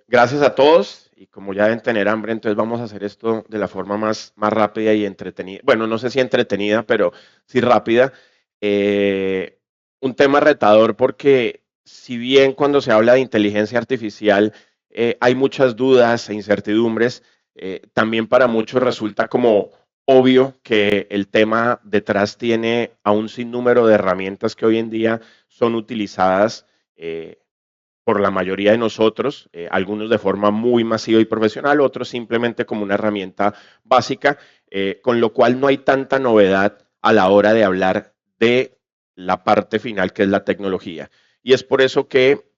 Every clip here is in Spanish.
Gracias a todos y como ya deben tener hambre, entonces vamos a hacer esto de la forma más rápida y entretenida. Bueno, no sé si entretenida, pero sí rápida. Eh, un tema retador porque si bien cuando se habla de inteligencia artificial hay muchas dudas e incertidumbres, también para muchos resulta como obvio que el tema detrás tiene a un sinnúmero de herramientas que hoy en día son utilizadas por la mayoría de nosotros, algunos de forma muy masiva y profesional, otros simplemente como una herramienta básica, con lo cual no hay tanta novedad a la hora de hablar de la parte final que es la tecnología. Y es por eso que,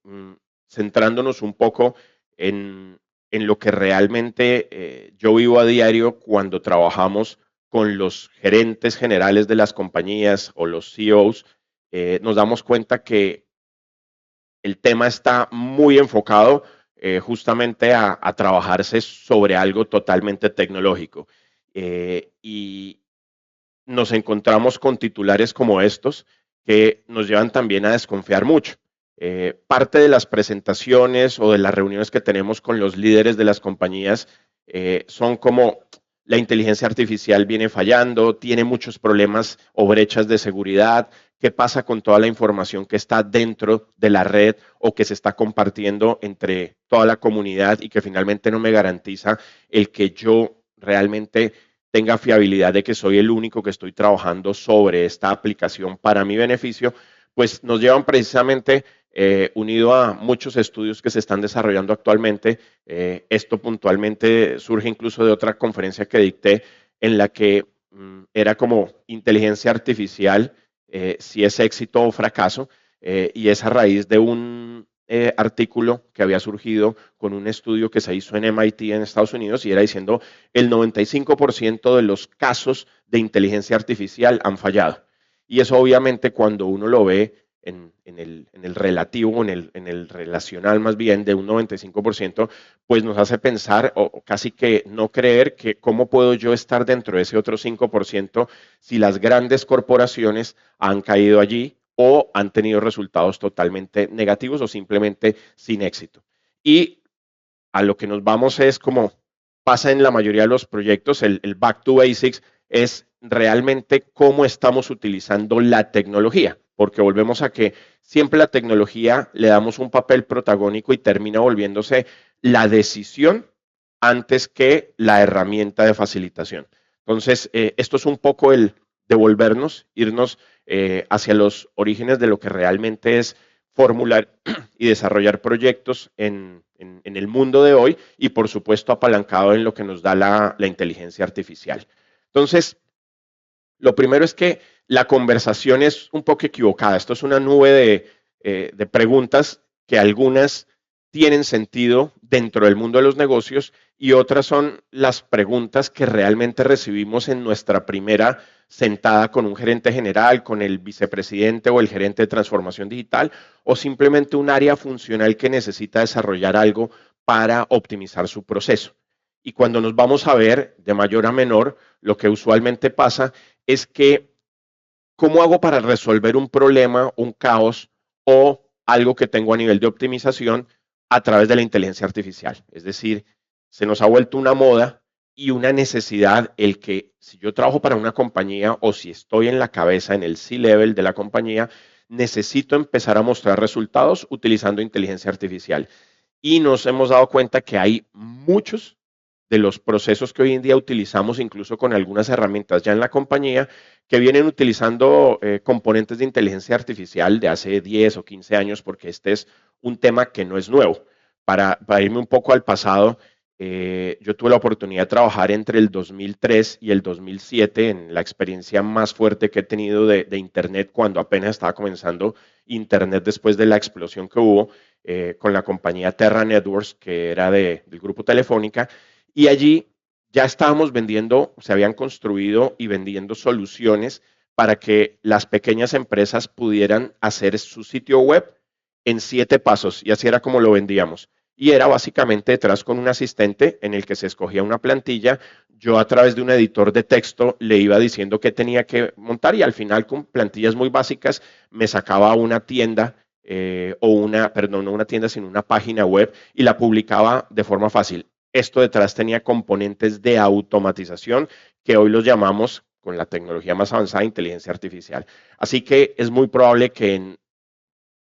centrándonos un poco en lo que realmente yo vivo a diario cuando trabajamos con los gerentes generales de las compañías o los CEOs, nos damos cuenta que el tema está muy enfocado justamente a trabajarse sobre algo totalmente tecnológico. Y nos encontramos con titulares como estos que nos llevan también a desconfiar mucho. Parte de las presentaciones o de las reuniones que tenemos con los líderes de las compañías son como la inteligencia artificial viene fallando, tiene muchos problemas o brechas de seguridad, qué pasa con toda la información que está dentro de la red o que se está compartiendo entre toda la comunidad y que finalmente no me garantiza el que yo realmente tenga fiabilidad de que soy el único que estoy trabajando sobre esta aplicación para mi beneficio, pues nos llevan precisamente unido a muchos estudios que se están desarrollando actualmente. Esto puntualmente surge incluso de otra conferencia que dicté en la que era como inteligencia artificial, si es éxito o fracaso, y es a raíz de un artículo que había surgido con un estudio que se hizo en MIT en Estados Unidos y era diciendo el 95% de los casos de inteligencia artificial han fallado. Y eso obviamente cuando uno lo ve en el relativo, en el relacional más bien de un 95%, pues nos hace pensar o casi que no creer que cómo puedo yo estar dentro de ese otro 5% si las grandes corporaciones han caído allí o han tenido resultados totalmente negativos o simplemente sin éxito. Y a lo que nos vamos es como pasa en la mayoría de los proyectos, el back to basics es realmente cómo estamos utilizando la tecnología, porque volvemos a que siempre la tecnología le damos un papel protagónico y termina volviéndose la decisión antes que la herramienta de facilitación. Entonces, esto es un poco el devolvernos, irnos hacia los orígenes de lo que realmente es formular y desarrollar proyectos en el mundo de hoy y por supuesto apalancado en lo que nos da la inteligencia artificial. Entonces, lo primero es que la conversación es un poco equivocada. Esto es una nube de preguntas que algunas tienen sentido dentro del mundo de los negocios y otras son las preguntas que realmente recibimos en nuestra primera sentada con un gerente general, con el vicepresidente o el gerente de transformación digital o simplemente un área funcional que necesita desarrollar algo para optimizar su proceso. Y cuando nos vamos a ver de mayor a menor, lo que usualmente pasa es que ¿cómo hago para resolver un problema, un caos o algo que tengo a nivel de optimización a través de la inteligencia artificial? Es decir, se nos ha vuelto una moda y una necesidad el que si yo trabajo para una compañía o si estoy en la cabeza, en el C-level de la compañía, necesito empezar a mostrar resultados utilizando inteligencia artificial. Y nos hemos dado cuenta que hay muchos de los procesos que hoy en día utilizamos, incluso con algunas herramientas ya en la compañía, que vienen utilizando componentes de inteligencia artificial de hace 10 o 15 años, porque este es un tema que no es nuevo. Para irme un poco al pasado, yo tuve la oportunidad de trabajar entre el 2003 y el 2007 en la experiencia más fuerte que he tenido de Internet cuando apenas estaba comenzando Internet después de la explosión que hubo con la compañía Terra Networks, que era del grupo Telefónica, y allí ya estábamos vendiendo, se habían construido y vendiendo soluciones para que las pequeñas empresas pudieran hacer su sitio web en 7 pasos, y así era como lo vendíamos. Y era básicamente detrás con un asistente en el que se escogía una plantilla, yo a través de un editor de texto le iba diciendo qué tenía que montar y al final con plantillas muy básicas me sacaba una tienda o una, perdón, no una tienda, sino una página web y la publicaba de forma fácil. Esto detrás tenía componentes de automatización que hoy los llamamos, con la tecnología más avanzada, inteligencia artificial. Así que es muy probable que en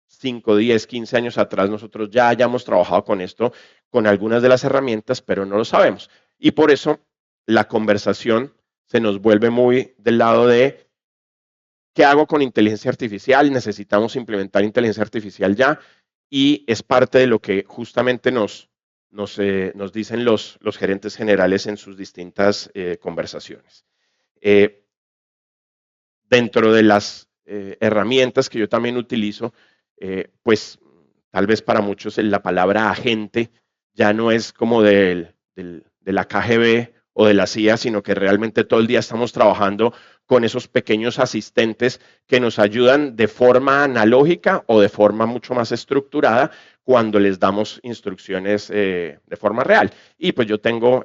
5, 10, 15 años atrás nosotros ya hayamos trabajado con esto, con algunas de las herramientas, pero no lo sabemos. Y por eso la conversación se nos vuelve muy del lado de ¿qué hago con inteligencia artificial? Necesitamos implementar inteligencia artificial ya y es parte de lo que justamente nos dicen los gerentes generales en sus distintas conversaciones. Dentro de las herramientas que yo también utilizo, pues tal vez para muchos la palabra agente ya no es como de la KGB o de la CIA, sino que realmente todo el día estamos trabajando con esos pequeños asistentes que nos ayudan de forma analógica o de forma mucho más estructurada cuando les damos instrucciones de forma real. Y pues yo tengo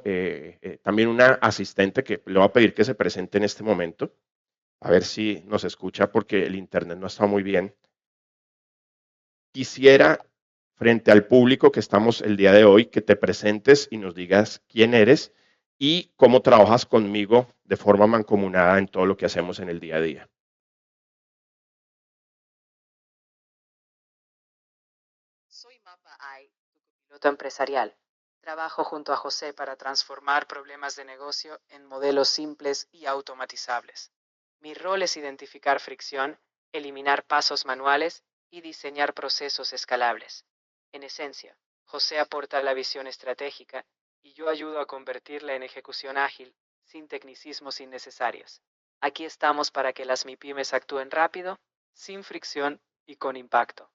también una asistente que le voy a pedir que se presente en este momento. A ver si nos escucha porque el internet no está muy bien. Quisiera, frente al público que estamos el día de hoy, que te presentes y nos digas quién eres y cómo trabajas conmigo de forma mancomunada en todo lo que hacemos en el día a día. Soy Mapa Ai, tu copiloto empresarial. Trabajo junto a José para transformar problemas de negocio en modelos simples y automatizables. Mi rol es identificar fricción, eliminar pasos manuales y diseñar procesos escalables. En esencia, José aporta la visión estratégica y yo ayudo a convertirla en ejecución ágil, sin tecnicismos innecesarios. Aquí estamos para que las MIPYMES actúen rápido, sin fricción y con impacto.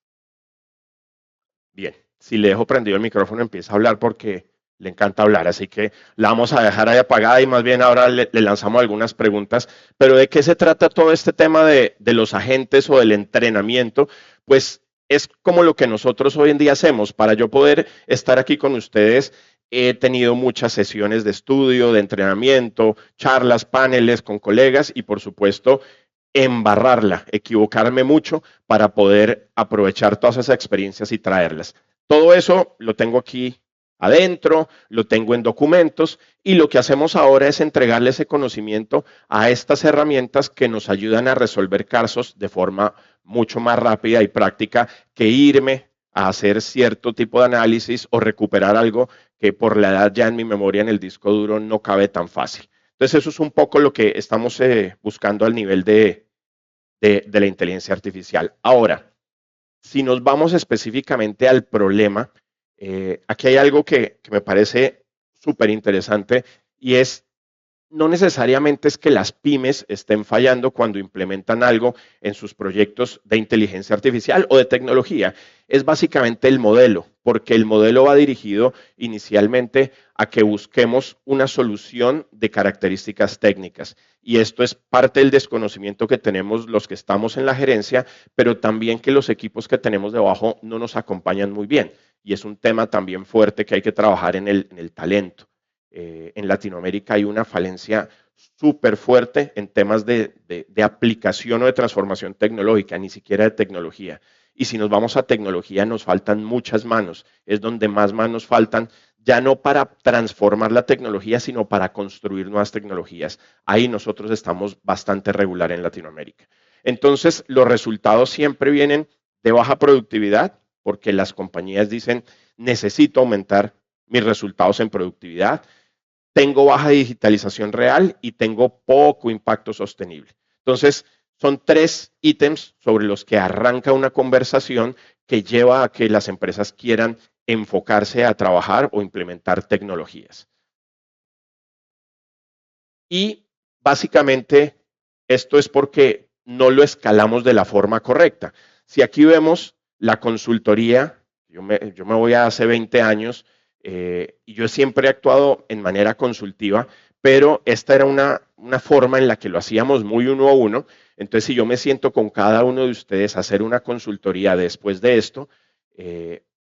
Bien, si le dejo prendido el micrófono empieza a hablar porque le encanta hablar, así que la vamos a dejar ahí apagada y más bien ahora le lanzamos algunas preguntas. Pero ¿de qué se trata todo este tema de los agentes o del entrenamiento? Pues es como lo que nosotros hoy en día hacemos. Para yo poder estar aquí con ustedes, he tenido muchas sesiones de estudio, de entrenamiento, charlas, paneles con colegas y por supuesto embarrarla, equivocarme mucho para poder aprovechar todas esas experiencias y traerlas. Todo eso lo tengo aquí adentro, lo tengo en documentos y lo que hacemos ahora es entregarle ese conocimiento a estas herramientas que nos ayudan a resolver casos de forma mucho más rápida y práctica que irme a hacer cierto tipo de análisis o recuperar algo que por la edad ya en mi memoria en el disco duro no cabe tan fácil. Entonces eso es un poco lo que estamos buscando al nivel de la inteligencia artificial. Ahora, si nos vamos específicamente al problema, aquí hay algo que me parece súper interesante y es no necesariamente es que las pymes estén fallando cuando implementan algo en sus proyectos de inteligencia artificial o de tecnología. Es básicamente el modelo, porque el modelo va dirigido inicialmente a que busquemos una solución de características técnicas. Y esto es parte del desconocimiento que tenemos los que estamos en la gerencia, pero también que los equipos que tenemos debajo no nos acompañan muy bien. Y es un tema también fuerte que hay que trabajar en el talento. En Latinoamérica hay una falencia súper fuerte en temas de aplicación o de transformación tecnológica, ni siquiera de tecnología. Y si nos vamos a tecnología, nos faltan muchas manos. Es donde más manos faltan, ya no para transformar la tecnología, sino para construir nuevas tecnologías. Ahí nosotros estamos bastante regular en Latinoamérica. Entonces, los resultados siempre vienen de baja productividad, porque las compañías dicen, necesito aumentar mis resultados en productividad, tengo baja digitalización real y tengo poco impacto sostenible. Entonces, son 3 ítems sobre los que arranca una conversación que lleva a que las empresas quieran enfocarse a trabajar o implementar tecnologías. Y básicamente esto es porque no lo escalamos de la forma correcta. Si aquí vemos la consultoría, yo me voy a hace 20 años, y yo siempre he actuado en manera consultiva, pero esta era una forma en la que lo hacíamos muy uno a uno. Entonces, si yo me siento con cada uno de ustedes a hacer una consultoría después de esto,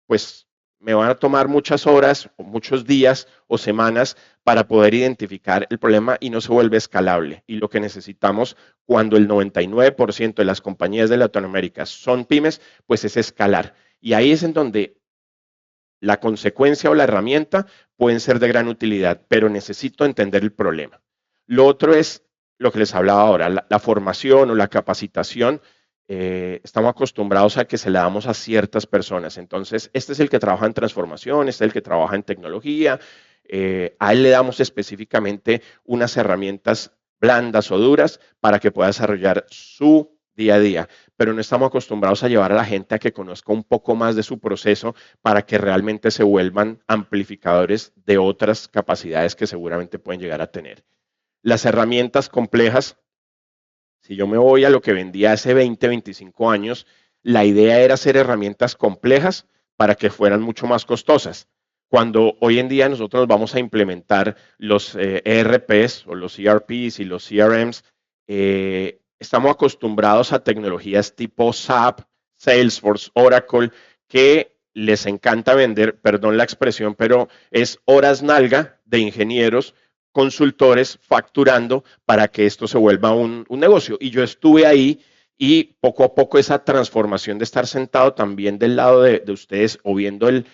pues me van a tomar muchas horas o muchos días o semanas para poder identificar el problema y no se vuelve escalable. Y lo que necesitamos cuando el 99% de las compañías de Latinoamérica son pymes, pues es escalar. Y ahí es en donde la consecuencia o la herramienta pueden ser de gran utilidad, pero necesito entender el problema. Lo otro es lo que les hablaba ahora, la formación o la capacitación. Estamos acostumbrados a que se la damos a ciertas personas. Entonces, este es el que trabaja en transformación, este es el que trabaja en tecnología. A él le damos específicamente unas herramientas blandas o duras para que pueda desarrollar su día a día, pero no estamos acostumbrados a llevar a la gente a que conozca un poco más de su proceso para que realmente se vuelvan amplificadores de otras capacidades que seguramente pueden llegar a tener. Las herramientas complejas, si yo me voy a lo que vendía hace 20, 25 años, la idea era hacer herramientas complejas para que fueran mucho más costosas. Cuando hoy en día nosotros vamos a implementar los ERPs o los ERPs y los CRMs, estamos acostumbrados a tecnologías tipo SAP, Salesforce, Oracle, que les encanta vender, perdón la expresión, pero es horas nalga de ingenieros, consultores facturando para que esto se vuelva un negocio. Y yo estuve ahí y poco a poco esa transformación de estar sentado también del lado de ustedes o viendo el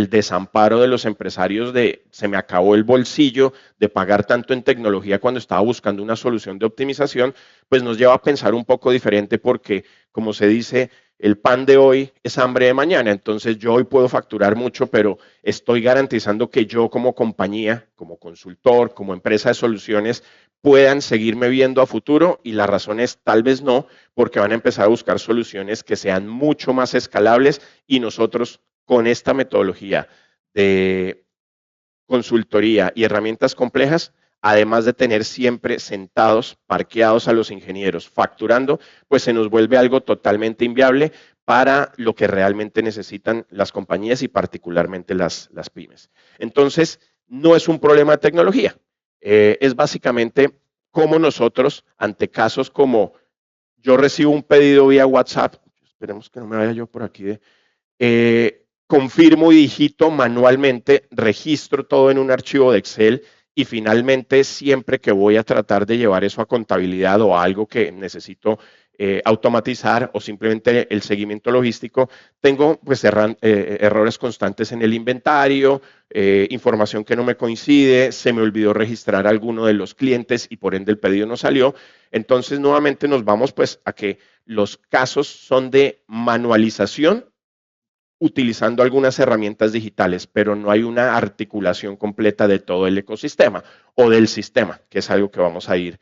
desamparo de los empresarios de se me acabó el bolsillo de pagar tanto en tecnología cuando estaba buscando una solución de optimización, pues nos lleva a pensar un poco diferente porque, como se dice, el pan de hoy es hambre de mañana. Entonces yo hoy puedo facturar mucho, pero estoy garantizando que yo como compañía, como consultor, como empresa de soluciones, puedan seguirme viendo a futuro y la razón es tal vez no, porque van a empezar a buscar soluciones que sean mucho más escalables y nosotros con esta metodología de consultoría y herramientas complejas, además de tener siempre sentados, parqueados a los ingenieros, facturando, pues se nos vuelve algo totalmente inviable para lo que realmente necesitan las compañías y particularmente las pymes. Entonces, no es un problema de tecnología, es básicamente cómo nosotros, ante casos como yo recibo un pedido vía WhatsApp, esperemos que no me vaya yo por aquí confirmo y digito manualmente, registro todo en un archivo de Excel y finalmente siempre que voy a tratar de llevar eso a contabilidad o a algo que necesito automatizar o simplemente el seguimiento logístico, tengo pues errores constantes en el inventario, información que no me coincide, se me olvidó registrar a alguno de los clientes y por ende el pedido no salió. Entonces nuevamente nos vamos pues a que los casos son de manualización utilizando algunas herramientas digitales, pero no hay una articulación completa de todo el ecosistema o del sistema, que es algo que vamos a ir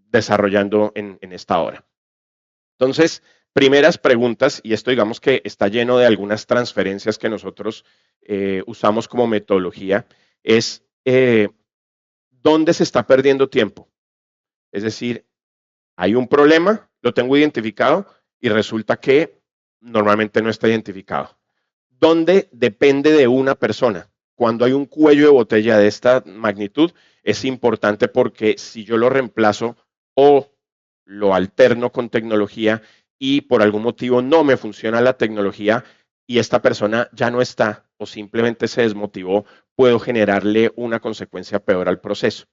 desarrollando en esta hora. Entonces, primeras preguntas, y esto digamos que está lleno de algunas transferencias que nosotros usamos como metodología, es ¿dónde se está perdiendo tiempo? Es decir, hay un problema, lo tengo identificado y resulta que normalmente no está identificado. ¿Dónde depende de una persona? Cuando hay un cuello de botella de esta magnitud, es importante porque si yo lo reemplazo o lo alterno con tecnología y por algún motivo no me funciona la tecnología y esta persona ya no está o simplemente se desmotivó, puedo generarle una consecuencia peor al proceso.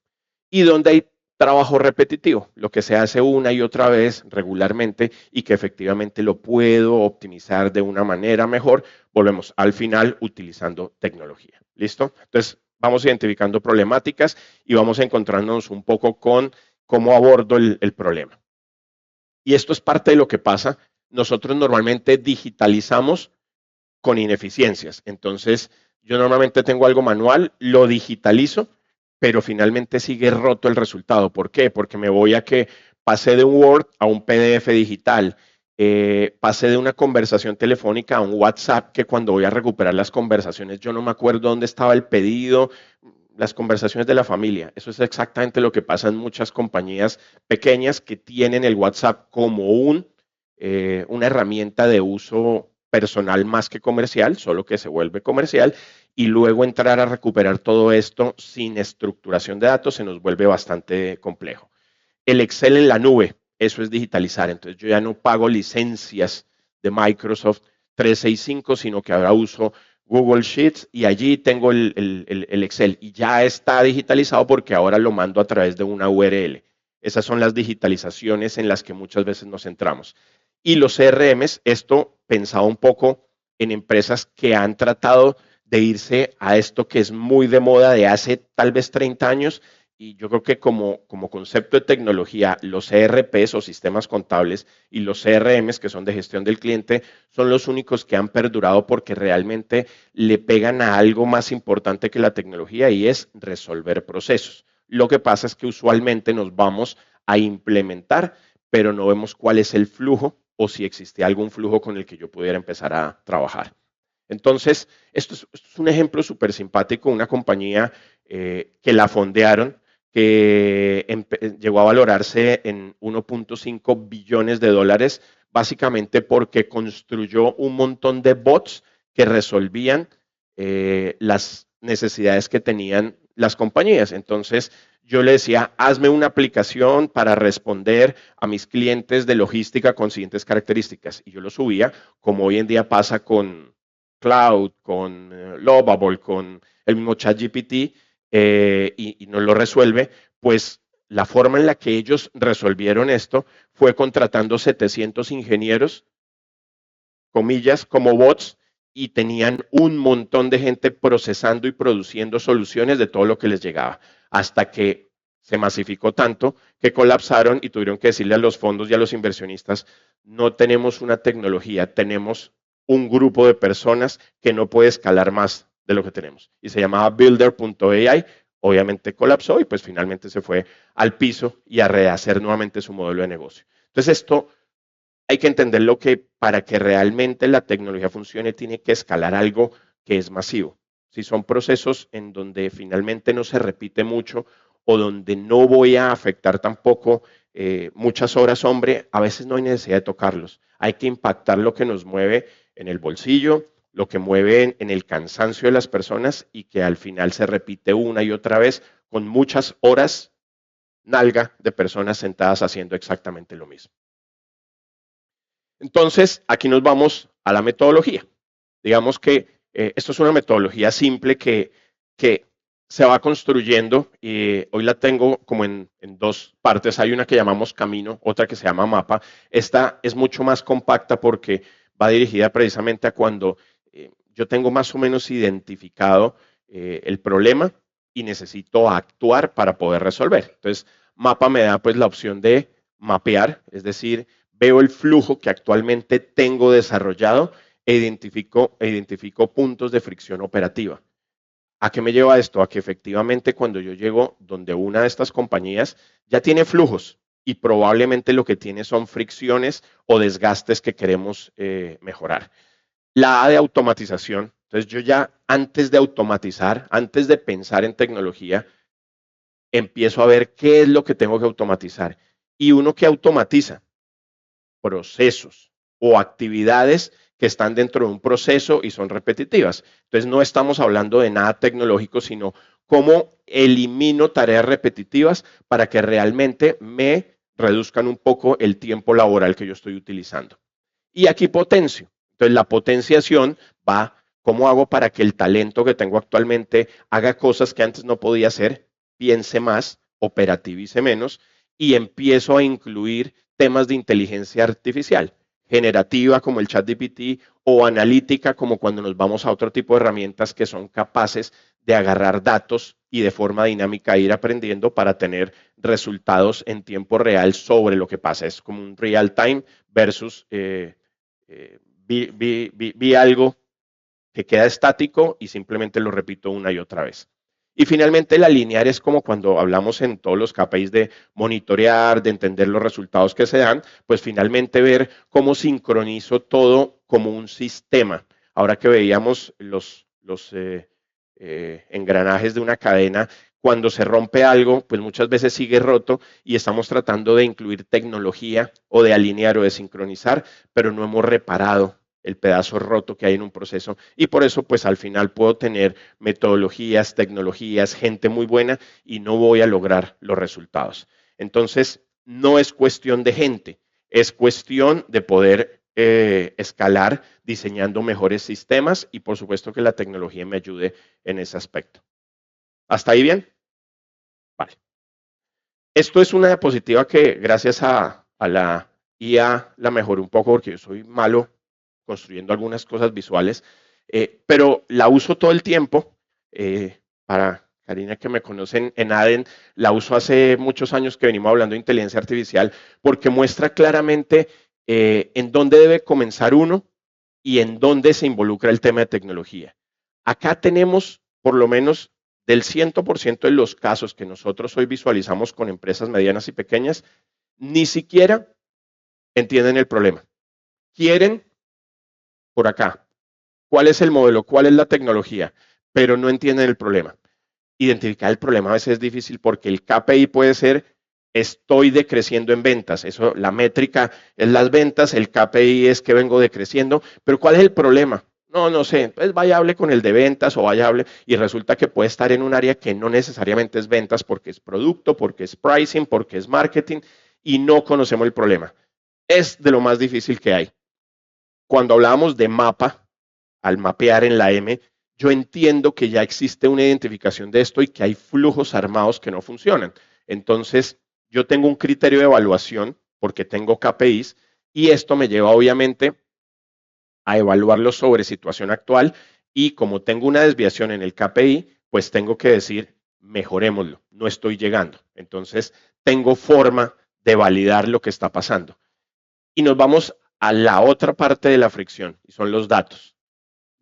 Y donde hay trabajo repetitivo, lo que se hace una y otra vez regularmente y que efectivamente lo puedo optimizar de una manera mejor, volvemos al final utilizando tecnología. ¿Listo? Entonces, vamos identificando problemáticas y vamos encontrándonos un poco con cómo abordo el problema. Y esto es parte de lo que pasa. Nosotros normalmente digitalizamos con ineficiencias. Entonces, yo normalmente tengo algo manual, lo digitalizo, pero finalmente sigue roto el resultado. ¿Por qué? Porque me voy a que pasé de un Word a un PDF digital, pasé de una conversación telefónica a un WhatsApp que cuando voy a recuperar las conversaciones yo no me acuerdo dónde estaba el pedido, las conversaciones de la familia. Eso es exactamente lo que pasa en muchas compañías pequeñas que tienen el WhatsApp como una herramienta de uso personal más que comercial, solo que se vuelve comercial, y luego entrar a recuperar todo esto sin estructuración de datos se nos vuelve bastante complejo. El Excel en la nube, eso es digitalizar, entonces yo ya no pago licencias de Microsoft 365, sino que ahora uso Google Sheets y allí tengo el Excel y ya está digitalizado porque ahora lo mando a través de una URL. Esas son las digitalizaciones en las que muchas veces nos centramos. Y los CRMs, esto pensado un poco en empresas que han tratado de irse a esto que es muy de moda de hace tal vez 30 años y yo creo que como concepto de tecnología, los ERPs o sistemas contables y los CRMs, que son de gestión del cliente, son los únicos que han perdurado porque realmente le pegan a algo más importante que la tecnología y es resolver procesos. Lo que pasa es que usualmente nos vamos a implementar, pero no vemos cuál es el flujo o si existe algún flujo con el que yo pudiera empezar a trabajar. Entonces, esto es un ejemplo súper simpático, una compañía que la fondearon, que llegó a valorarse en 1.5 billones de dólares, básicamente porque construyó un montón de bots que resolvían las necesidades que tenían las compañías. Entonces, yo le decía, hazme una aplicación para responder a mis clientes de logística con siguientes características. Y yo lo subía, como hoy en día pasa con Cloud, con Lovable, con el mismo ChatGPT, y nos lo resuelve, pues la forma en la que ellos resolvieron esto fue contratando 700 ingenieros, comillas, como bots, y tenían un montón de gente procesando y produciendo soluciones de todo lo que les llegaba, hasta que se masificó tanto que colapsaron y tuvieron que decirle a los fondos y a los inversionistas, no tenemos una tecnología, tenemos un grupo de personas que no puede escalar más de lo que tenemos. Y se llamaba Builder.ai, obviamente colapsó y pues finalmente se fue al piso y a rehacer nuevamente su modelo de negocio. Entonces esto hay que entenderlo que para que realmente la tecnología funcione tiene que escalar algo que es masivo. Si son procesos en donde finalmente no se repite mucho o donde no voy a afectar tampoco muchas horas, hombre, a veces no hay necesidad de tocarlos. Hay que impactar lo que nos mueve en el bolsillo, lo que mueve en el cansancio de las personas y que al final se repite una y otra vez con muchas horas nalga de personas sentadas haciendo exactamente lo mismo. Entonces, aquí nos vamos a la metodología. Digamos que esto es una metodología simple que se va construyendo y hoy la tengo como en dos partes. Hay una que llamamos camino, otra que se llama mapa. Esta es mucho más compacta porque va dirigida precisamente a cuando yo tengo más o menos identificado el problema y necesito actuar para poder resolver. Entonces, mapa me da pues la opción de mapear, es decir, veo el flujo que actualmente tengo desarrollado e identifico puntos de fricción operativa. ¿A qué me lleva esto? A que efectivamente cuando yo llego donde una de estas compañías ya tiene flujos y probablemente lo que tiene son fricciones o desgastes que queremos mejorar. La A de automatización. Entonces yo ya antes de automatizar, antes de pensar en tecnología, empiezo a ver qué es lo que tengo que automatizar. Y uno que automatiza procesos o actividades que están dentro de un proceso y son repetitivas. Entonces no estamos hablando de nada tecnológico, sino cómo elimino tareas repetitivas para que realmente me reduzcan un poco el tiempo laboral que yo estoy utilizando. Y aquí potencio. Entonces la potenciación va, ¿cómo hago para que el talento que tengo actualmente haga cosas que antes no podía hacer, piense más, operativice menos y empiezo a incluir temas de inteligencia artificial, generativa como el ChatGPT o analítica como cuando nos vamos a otro tipo de herramientas que son capaces de agarrar datos y de forma dinámica ir aprendiendo para tener resultados en tiempo real sobre lo que pasa. Es como un real time versus vi algo que queda estático y simplemente lo repito una y otra vez. Y finalmente la lineal es como cuando hablamos en todos los KPIs de monitorear, de entender los resultados que se dan, pues finalmente ver cómo sincronizo todo como un sistema. Ahora que veíamos los engranajes de una cadena, cuando se rompe algo, pues muchas veces sigue roto y estamos tratando de incluir tecnología o de alinear o de sincronizar, pero no hemos reparado el pedazo roto que hay en un proceso y por eso pues al final puedo tener metodologías, tecnologías, gente muy buena y no voy a lograr los resultados. Entonces, no es cuestión de gente, es cuestión de poder escalar diseñando mejores sistemas y por supuesto que la tecnología me ayude en ese aspecto. ¿Hasta ahí bien? Vale. Esto es una diapositiva que gracias a la IA la mejoré un poco porque yo soy malo construyendo algunas cosas visuales, pero la uso todo el tiempo. Para Karina que me conocen en ADEN, la uso hace muchos años que venimos hablando de inteligencia artificial porque muestra claramente en dónde debe comenzar uno y en dónde se involucra el tema de tecnología. Acá tenemos por lo menos del 100% de los casos que nosotros hoy visualizamos con empresas medianas y pequeñas, ni siquiera entienden el problema. Quieren por acá cuál es el modelo, cuál es la tecnología, pero no entienden el problema. Identificar el problema a veces es difícil porque el KPI puede ser estoy decreciendo en ventas. Eso, la métrica es las ventas, el KPI es que vengo decreciendo, pero ¿cuál es el problema? No sé, pues vaya hable con el de ventas o vaya hable y resulta que puede estar en un área que no necesariamente es ventas porque es producto, porque es pricing, porque es marketing y no conocemos el problema. Es de lo más difícil que hay. Cuando hablábamos de mapa, al mapear en la M, yo entiendo que ya existe una identificación de esto y que hay flujos armados que no funcionan. Entonces, yo tengo un criterio de evaluación porque tengo KPIs y esto me lleva obviamente a evaluarlo sobre situación actual y como tengo una desviación en el KPI, pues tengo que decir, mejorémoslo, no estoy llegando. Entonces, tengo forma de validar lo que está pasando. Y nos vamos a la otra parte de la fricción y son los datos.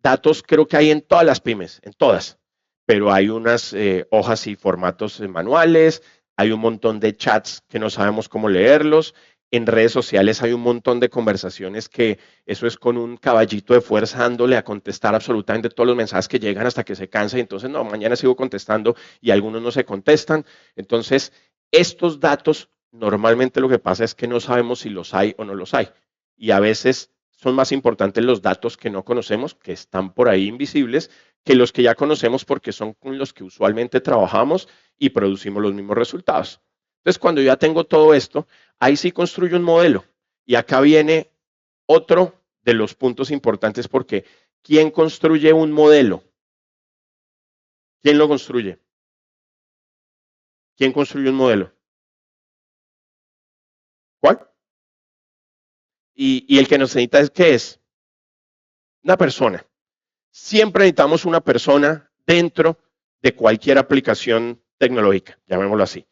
Datos creo que hay en todas las pymes, en todas, pero hay unas hojas y formatos manuales, hay un montón de chats que no sabemos cómo leerlos, en redes sociales hay un montón de conversaciones que eso es con un caballito de fuerza dándole a contestar absolutamente todos los mensajes que llegan hasta que se cansa y entonces no, mañana sigo contestando y algunos no se contestan. Entonces, estos datos normalmente lo que pasa es que no sabemos si los hay o no los hay y a veces son más importantes los datos que no conocemos, que están por ahí invisibles, que los que ya conocemos porque son con los que usualmente trabajamos y producimos los mismos resultados. Entonces, cuando ya tengo todo esto, ahí sí construyo un modelo. Y acá viene otro de los puntos importantes porque ¿quién construye un modelo? ¿Quién lo construye? ¿Quién construye un modelo? ¿Cuál? Y el que nos necesita es ¿qué es? Una persona. Siempre necesitamos una persona dentro de cualquier aplicación tecnológica, llamémoslo así.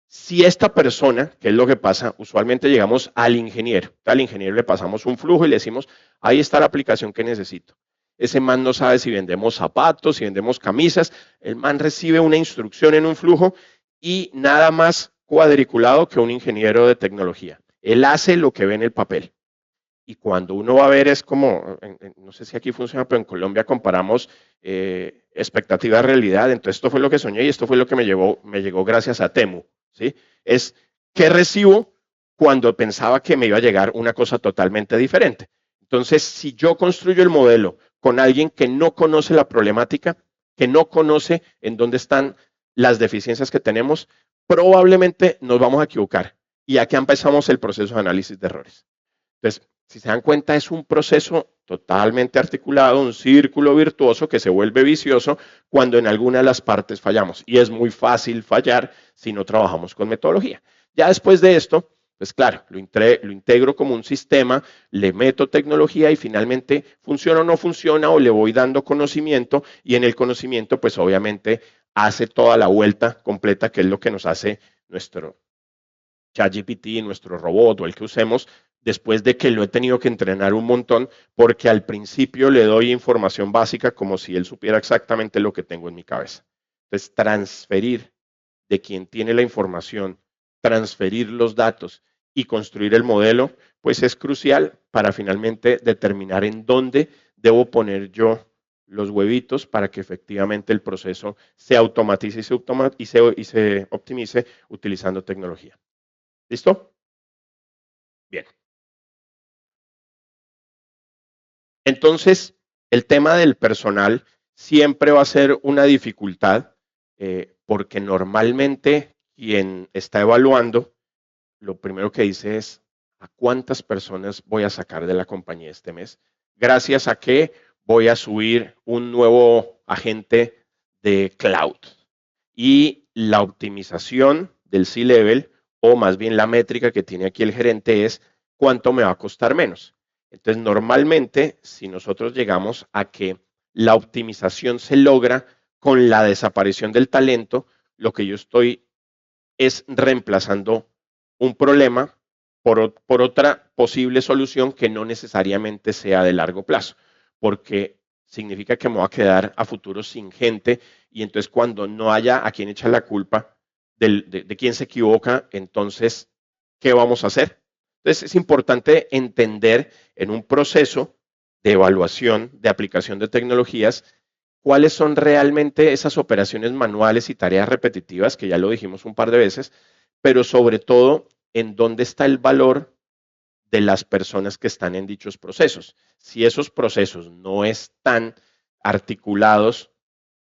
Si esta persona, que es lo que pasa, usualmente llegamos al ingeniero. Al ingeniero le pasamos un flujo y le decimos, ahí está la aplicación que necesito. Ese man no sabe si vendemos zapatos, si vendemos camisas. El man recibe una instrucción en un flujo y nada más cuadriculado que un ingeniero de tecnología. Él hace lo que ve en el papel. Y cuando uno va a ver es como, no sé si aquí funciona, pero en Colombia comparamos expectativa realidad. Entonces esto fue lo que soñé y esto fue lo que me llegó gracias a Temu. ¿Sí? Es qué recibo cuando pensaba que me iba a llegar una cosa totalmente diferente. Entonces, si yo construyo el modelo con alguien que no conoce la problemática, que no conoce en dónde están las deficiencias que tenemos, probablemente nos vamos a equivocar. Y aquí empezamos el proceso de análisis de errores. Entonces, si se dan cuenta, es un proceso totalmente articulado, un círculo virtuoso que se vuelve vicioso cuando en alguna de las partes fallamos. Y es muy fácil fallar si no trabajamos con metodología. Ya después de esto, pues claro, lo integro como un sistema, le meto tecnología y finalmente funciona o no funciona o le voy dando conocimiento y en el conocimiento pues obviamente hace toda la vuelta completa que es lo que nos hace nuestro ChatGPT, nuestro robot o el que usemos, después de que lo he tenido que entrenar un montón, porque al principio le doy información básica como si él supiera exactamente lo que tengo en mi cabeza. Entonces, transferir de quien tiene la información, transferir los datos y construir el modelo, pues es crucial para finalmente determinar en dónde debo poner yo los huevitos para que efectivamente el proceso se automatice y se optimice utilizando tecnología. ¿Listo? Bien. Entonces, el tema del personal siempre va a ser una dificultad porque normalmente quien está evaluando, lo primero que dice es, a cuántas personas voy a sacar de la compañía este mes, gracias a que voy a subir un nuevo agente de cloud. Y la optimización del C-Level, o más bien la métrica que tiene aquí el gerente, es cuánto me va a costar menos. Entonces, normalmente, si nosotros llegamos a que la optimización se logra con la desaparición del talento, lo que yo estoy es reemplazando un problema por otra posible solución que no necesariamente sea de largo plazo, porque significa que me voy a quedar a futuro sin gente y entonces cuando no haya a quien echar la culpa de quién se equivoca, entonces, ¿qué vamos a hacer? Entonces es importante entender en un proceso de evaluación, de aplicación de tecnologías, cuáles son realmente esas operaciones manuales y tareas repetitivas, que ya lo dijimos un par de veces, pero sobre todo en dónde está el valor de las personas que están en dichos procesos. Si esos procesos no están articulados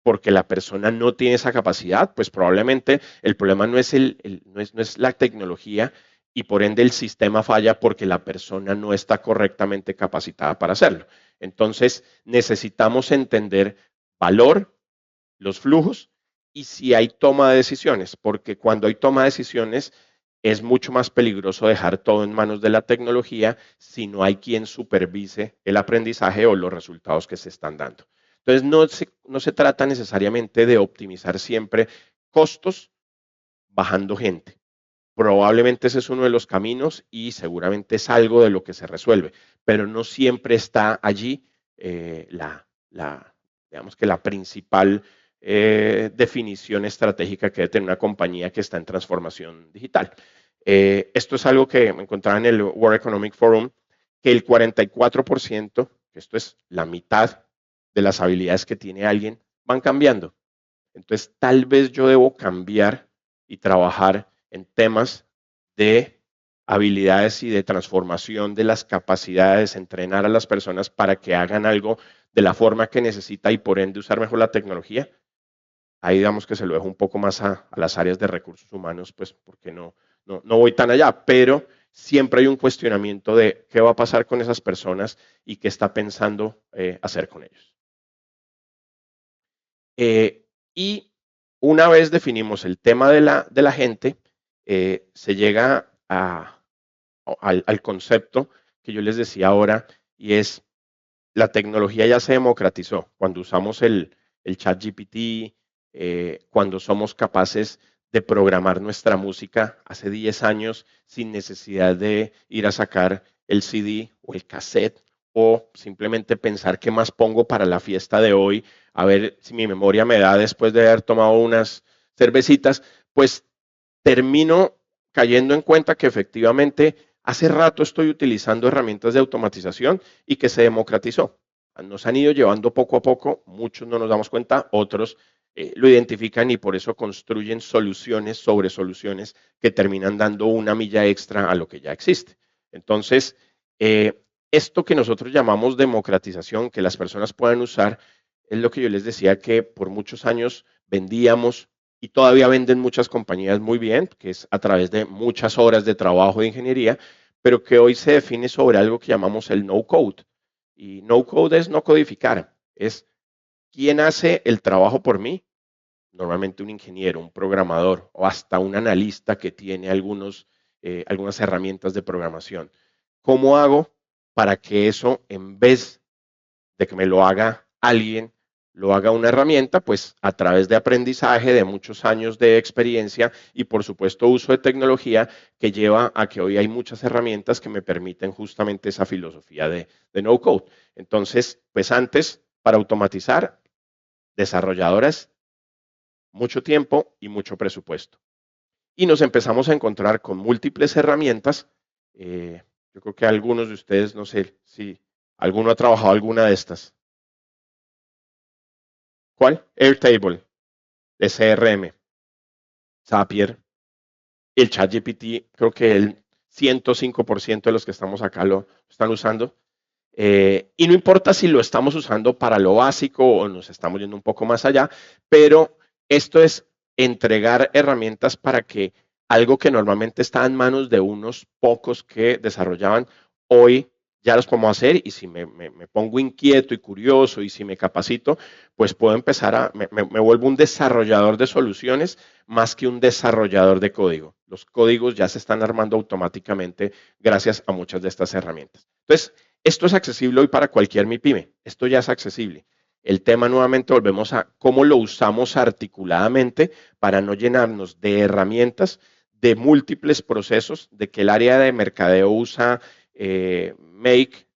porque la persona no tiene esa capacidad, pues probablemente el problema no es, no es la tecnología y por ende el sistema falla porque la persona no está correctamente capacitada para hacerlo. Entonces necesitamos entender valor, los flujos y si hay toma de decisiones, porque cuando hay toma de decisiones es mucho más peligroso dejar todo en manos de la tecnología si no hay quien supervise el aprendizaje o los resultados que se están dando. Entonces, no se trata necesariamente de optimizar siempre costos bajando gente. Probablemente ese es uno de los caminos y seguramente es algo de lo que se resuelve, pero no siempre está allí digamos que la principal definición estratégica que debe tener una compañía que está en transformación digital. Esto es algo que me encontraba en el World Economic Forum, que el 44%, que esto es la mitad de las habilidades que tiene alguien, van cambiando. Entonces, tal vez yo debo cambiar y trabajar en temas de habilidades y de transformación de las capacidades, entrenar a las personas para que hagan algo de la forma que necesita y por ende usar mejor la tecnología. Ahí digamos que se lo dejo un poco más a las áreas de recursos humanos, pues porque no voy tan allá, pero siempre hay un cuestionamiento de qué va a pasar con esas personas y qué está pensando hacer con ellos. Y una vez definimos el tema de la gente, se llega al concepto que yo les decía ahora, y es la tecnología ya se democratizó. Cuando usamos el ChatGPT, cuando somos capaces de programar nuestra música hace 10 años sin necesidad de ir a sacar el CD o el cassette o simplemente pensar qué más pongo para la fiesta de hoy, a ver si mi memoria me da después de haber tomado unas cervecitas, pues termino cayendo en cuenta que efectivamente hace rato estoy utilizando herramientas de automatización y que se democratizó. Nos han ido llevando poco a poco, muchos no nos damos cuenta, otros lo identifican y por eso construyen soluciones sobre soluciones que terminan dando una milla extra a lo que ya existe. Entonces, esto que nosotros llamamos democratización, que las personas puedan usar, es lo que yo les decía que por muchos años vendíamos y todavía venden muchas compañías muy bien, que es a través de muchas horas de trabajo de ingeniería, pero que hoy se define sobre algo que llamamos el no code. Y no code es no codificar, es quién hace el trabajo por mí. Normalmente un ingeniero, un programador o hasta un analista que tiene algunas herramientas de programación. ¿Cómo hago para que eso, en vez de que me lo haga alguien, lo haga una herramienta? Pues a través de aprendizaje, de muchos años de experiencia y por supuesto uso de tecnología que lleva a que hoy hay muchas herramientas que me permiten justamente esa filosofía de no code. Entonces, pues antes, para automatizar, desarrolladoras, mucho tiempo y mucho presupuesto. Y nos empezamos a encontrar con múltiples herramientas. Yo creo que algunos de ustedes, no sé si alguno ha trabajado alguna de estas. ¿Cuál? Airtable, de CRM, Zapier, el ChatGPT, creo que el 105% de los que estamos acá lo están usando. Y no importa si lo estamos usando para lo básico o nos estamos yendo un poco más allá, pero esto es entregar herramientas para que algo que normalmente está en manos de unos pocos que desarrollaban, hoy ya los podemos hacer y si me pongo inquieto y curioso y si me capacito, pues puedo empezar me vuelvo un desarrollador de soluciones más que un desarrollador de código. Los códigos ya se están armando automáticamente gracias a muchas de estas herramientas. Entonces, esto es accesible hoy para cualquier MIPYME. Esto ya es accesible. El tema nuevamente volvemos a cómo lo usamos articuladamente para no llenarnos de herramientas, de múltiples procesos, de que el área de mercadeo usa Make,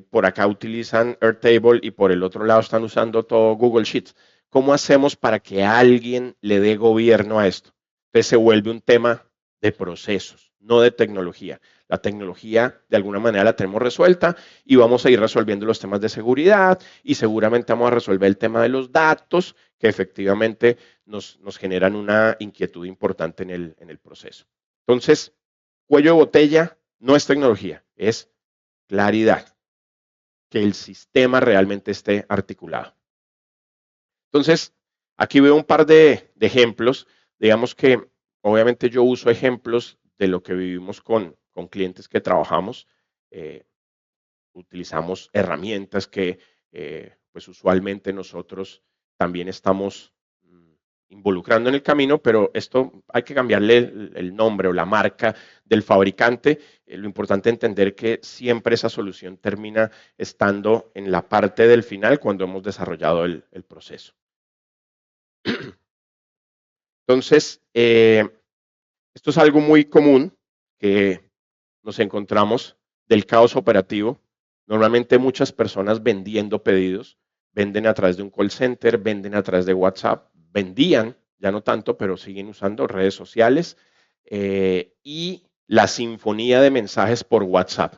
por acá utilizan Airtable y por el otro lado están usando todo Google Sheets. ¿Cómo hacemos para que alguien le dé gobierno a esto? Entonces se vuelve un tema de procesos, no de tecnología. La tecnología de alguna manera la tenemos resuelta y vamos a ir resolviendo los temas de seguridad y seguramente vamos a resolver el tema de los datos que efectivamente nos generan una inquietud importante en el proceso. Entonces, cuello de botella no es tecnología, es claridad, que el sistema realmente esté articulado. Entonces, aquí veo un par de ejemplos. Digamos que obviamente yo uso ejemplos de lo que vivimos con clientes que trabajamos. Utilizamos herramientas que pues usualmente nosotros también estamos involucrando en el camino, pero esto hay que cambiarle el nombre o la marca del fabricante. Lo importante es entender que siempre esa solución termina estando en la parte del final cuando hemos desarrollado el proceso. Entonces, esto es algo muy común que nos encontramos del caos operativo. Normalmente muchas personas vendiendo pedidos, venden a través de un call center, venden a través de WhatsApp, vendían, ya no tanto, pero siguen usando redes sociales y la sinfonía de mensajes por WhatsApp.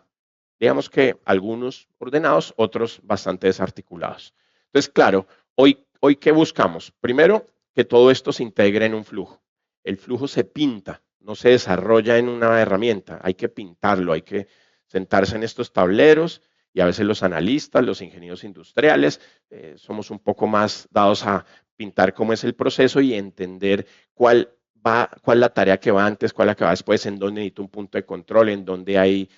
Digamos que algunos ordenados, otros bastante desarticulados. Entonces, claro, hoy ¿qué buscamos? Primero, que todo esto se integre en un flujo. El flujo se pinta, no se desarrolla en una herramienta, hay que pintarlo, hay que sentarse en estos tableros y a veces los analistas, los ingenieros industriales, somos un poco más dados a pintar cómo es el proceso y entender cuál es la tarea que va antes, cuál es la que va después, en dónde necesito un punto de control, en dónde hay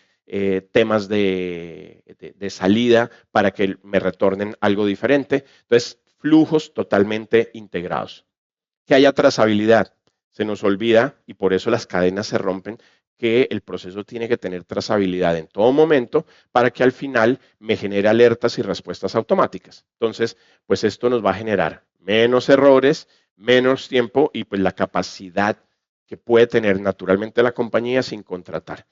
temas de salida para que me retornen algo diferente. Entonces, flujos totalmente integrados. Que haya trazabilidad. Se nos olvida, y por eso las cadenas se rompen, que el proceso tiene que tener trazabilidad en todo momento para que al final me genere alertas y respuestas automáticas. Entonces, pues esto nos va a generar menos errores, menos tiempo y pues la capacidad que puede tener naturalmente la compañía sin contratar.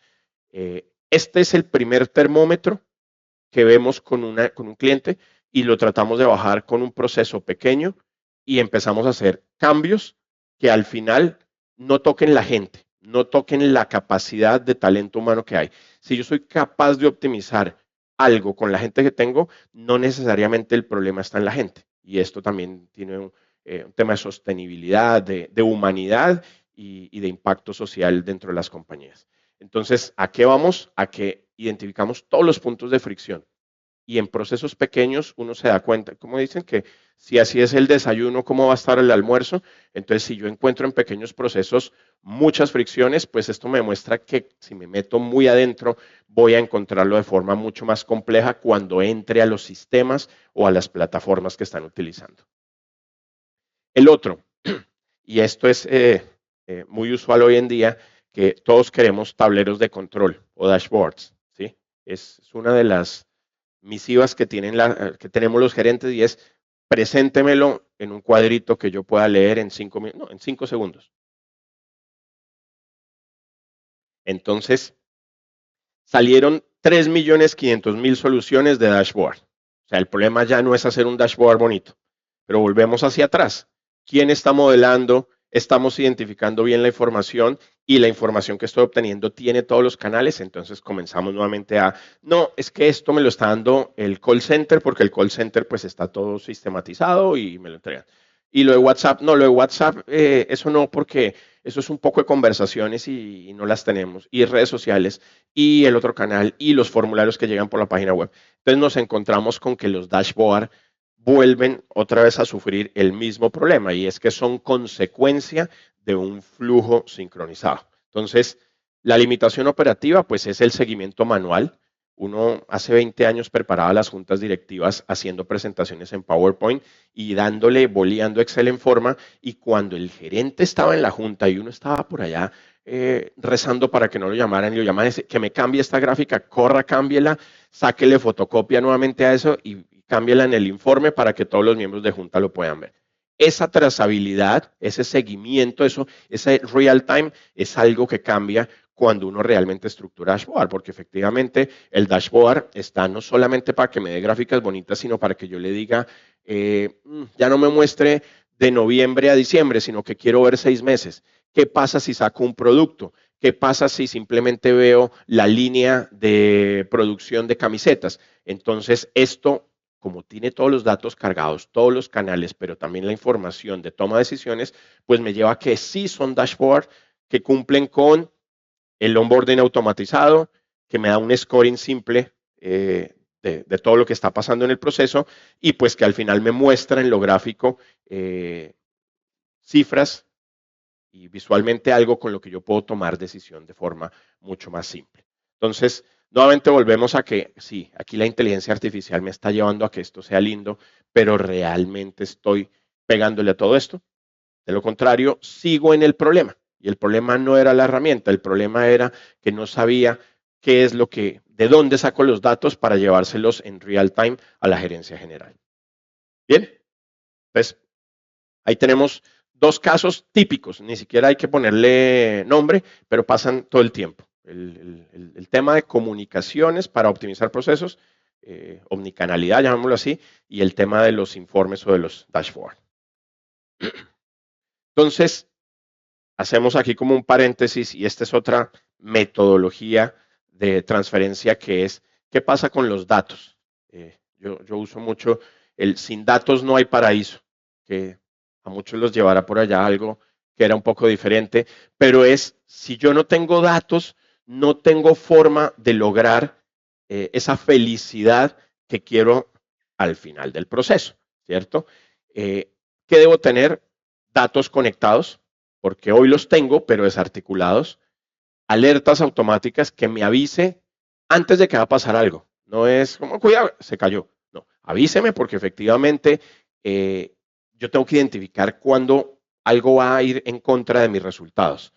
Este es el primer termómetro que vemos con un cliente y lo tratamos de bajar con un proceso pequeño y empezamos a hacer cambios que al final no toquen la gente, no toquen la capacidad de talento humano que hay. Si yo soy capaz de optimizar algo con la gente que tengo, no necesariamente el problema está en la gente. Y esto también tiene un tema de sostenibilidad, de humanidad y de impacto social dentro de las compañías. Entonces, ¿a qué vamos? A que identificamos todos los puntos de fricción. Y en procesos pequeños uno se da cuenta, como dicen, que si así es el desayuno, ¿cómo va a estar el almuerzo? Entonces, si yo encuentro en pequeños procesos muchas fricciones, pues esto me muestra que si me meto muy adentro, voy a encontrarlo de forma mucho más compleja cuando entre a los sistemas o a las plataformas que están utilizando. El otro, y esto es muy usual hoy en día, que todos queremos tableros de control o dashboards, ¿sí? Es una de las misivas que tenemos los gerentes y es preséntemelo en un cuadrito que yo pueda leer en 5 segundos. Entonces, salieron 3.500.000 soluciones de dashboard. O sea, el problema ya no es hacer un dashboard bonito, pero volvemos hacia atrás. ¿Quién está modelando? Estamos identificando bien la información y la información que estoy obteniendo tiene todos los canales, entonces comenzamos nuevamente no, es que esto me lo está dando el call center porque el call center pues está todo sistematizado y me lo entregan. Y lo de WhatsApp, no, lo de WhatsApp, eso no, porque eso es un poco de conversaciones y no las tenemos, y redes sociales, y el otro canal, y los formularios que llegan por la página web. Entonces nos encontramos con que los dashboards vuelven otra vez a sufrir el mismo problema y es que son consecuencia de un flujo sincronizado. Entonces, la limitación operativa pues es el seguimiento manual. Uno hace 20 años preparaba las juntas directivas haciendo presentaciones en PowerPoint y dándole, boleando Excel en forma, y cuando el gerente estaba en la junta y uno estaba por allá rezando para que no lo llamaran, y lo llamaban, que me cambie esta gráfica, corra, cámbiela, sáquele fotocopia nuevamente a eso y cámbiala en el informe para que todos los miembros de junta lo puedan ver. Esa trazabilidad, ese seguimiento, ese real time es algo que cambia cuando uno realmente estructura dashboard, porque efectivamente el dashboard está no solamente para que me dé gráficas bonitas, sino para que yo le diga, ya no me muestre de noviembre a diciembre, sino que quiero ver 6 meses. ¿Qué pasa si saco un producto? ¿Qué pasa si simplemente veo la línea de producción de camisetas? Entonces, esto, como tiene todos los datos cargados, todos los canales, pero también la información de toma de decisiones, pues me lleva a que sí son dashboard que cumplen con el onboarding automatizado, que me da un scoring simple de todo lo que está pasando en el proceso, y pues que al final me muestra en lo gráfico cifras y visualmente algo con lo que yo puedo tomar decisión de forma mucho más simple. Entonces, nuevamente volvemos a que sí, aquí la inteligencia artificial me está llevando a que esto sea lindo, pero realmente estoy pegándole a todo esto. De lo contrario, sigo en el problema. Y el problema no era la herramienta, el problema era que no sabía qué es lo que, de dónde saco los datos para llevárselos en real time a la gerencia general. Bien, pues ahí tenemos 2 casos típicos, ni siquiera hay que ponerle nombre, pero pasan todo el tiempo. El tema de comunicaciones para optimizar procesos, omnicanalidad, llamémoslo así, y el tema de los informes o de los dashboards. Entonces, hacemos aquí como un paréntesis y esta es otra metodología de transferencia que es, ¿qué pasa con los datos? Yo uso mucho el sin datos no hay paraíso, que a muchos los llevará por allá algo que era un poco diferente, pero es, si yo no tengo datos, no tengo forma de lograr esa felicidad que quiero al final del proceso, ¿cierto? ¿Qué debo tener? Datos conectados, porque hoy los tengo, pero desarticulados, alertas automáticas que me avise antes de que va a pasar algo. No es como, cuidado, se cayó. No, avíseme porque efectivamente yo tengo que identificar cuándo algo va a ir en contra de mis resultados.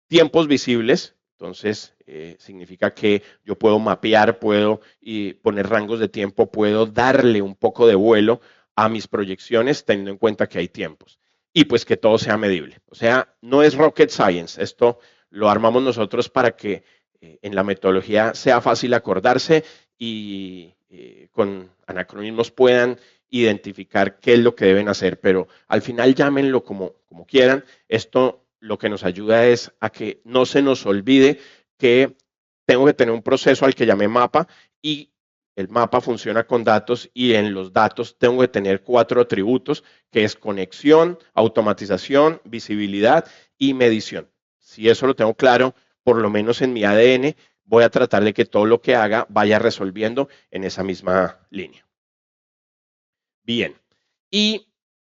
Tiempos visibles, entonces significa que yo puedo mapear, puedo poner rangos de tiempo, puedo darle un poco de vuelo a mis proyecciones teniendo en cuenta que hay tiempos. Y pues que todo sea medible. O sea, no es rocket science, esto lo armamos nosotros para que en la metodología sea fácil acordarse y con anacronismos puedan identificar qué es lo que deben hacer, pero al final llámenlo como quieran. Esto lo que nos ayuda es a que no se nos olvide que tengo que tener un proceso al que llamé mapa y el mapa funciona con datos y en los datos tengo que tener 4 atributos que es conexión, automatización, visibilidad y medición. Si eso lo tengo claro, por lo menos en mi ADN, voy a tratar de que todo lo que haga vaya resolviendo en esa misma línea. Bien, y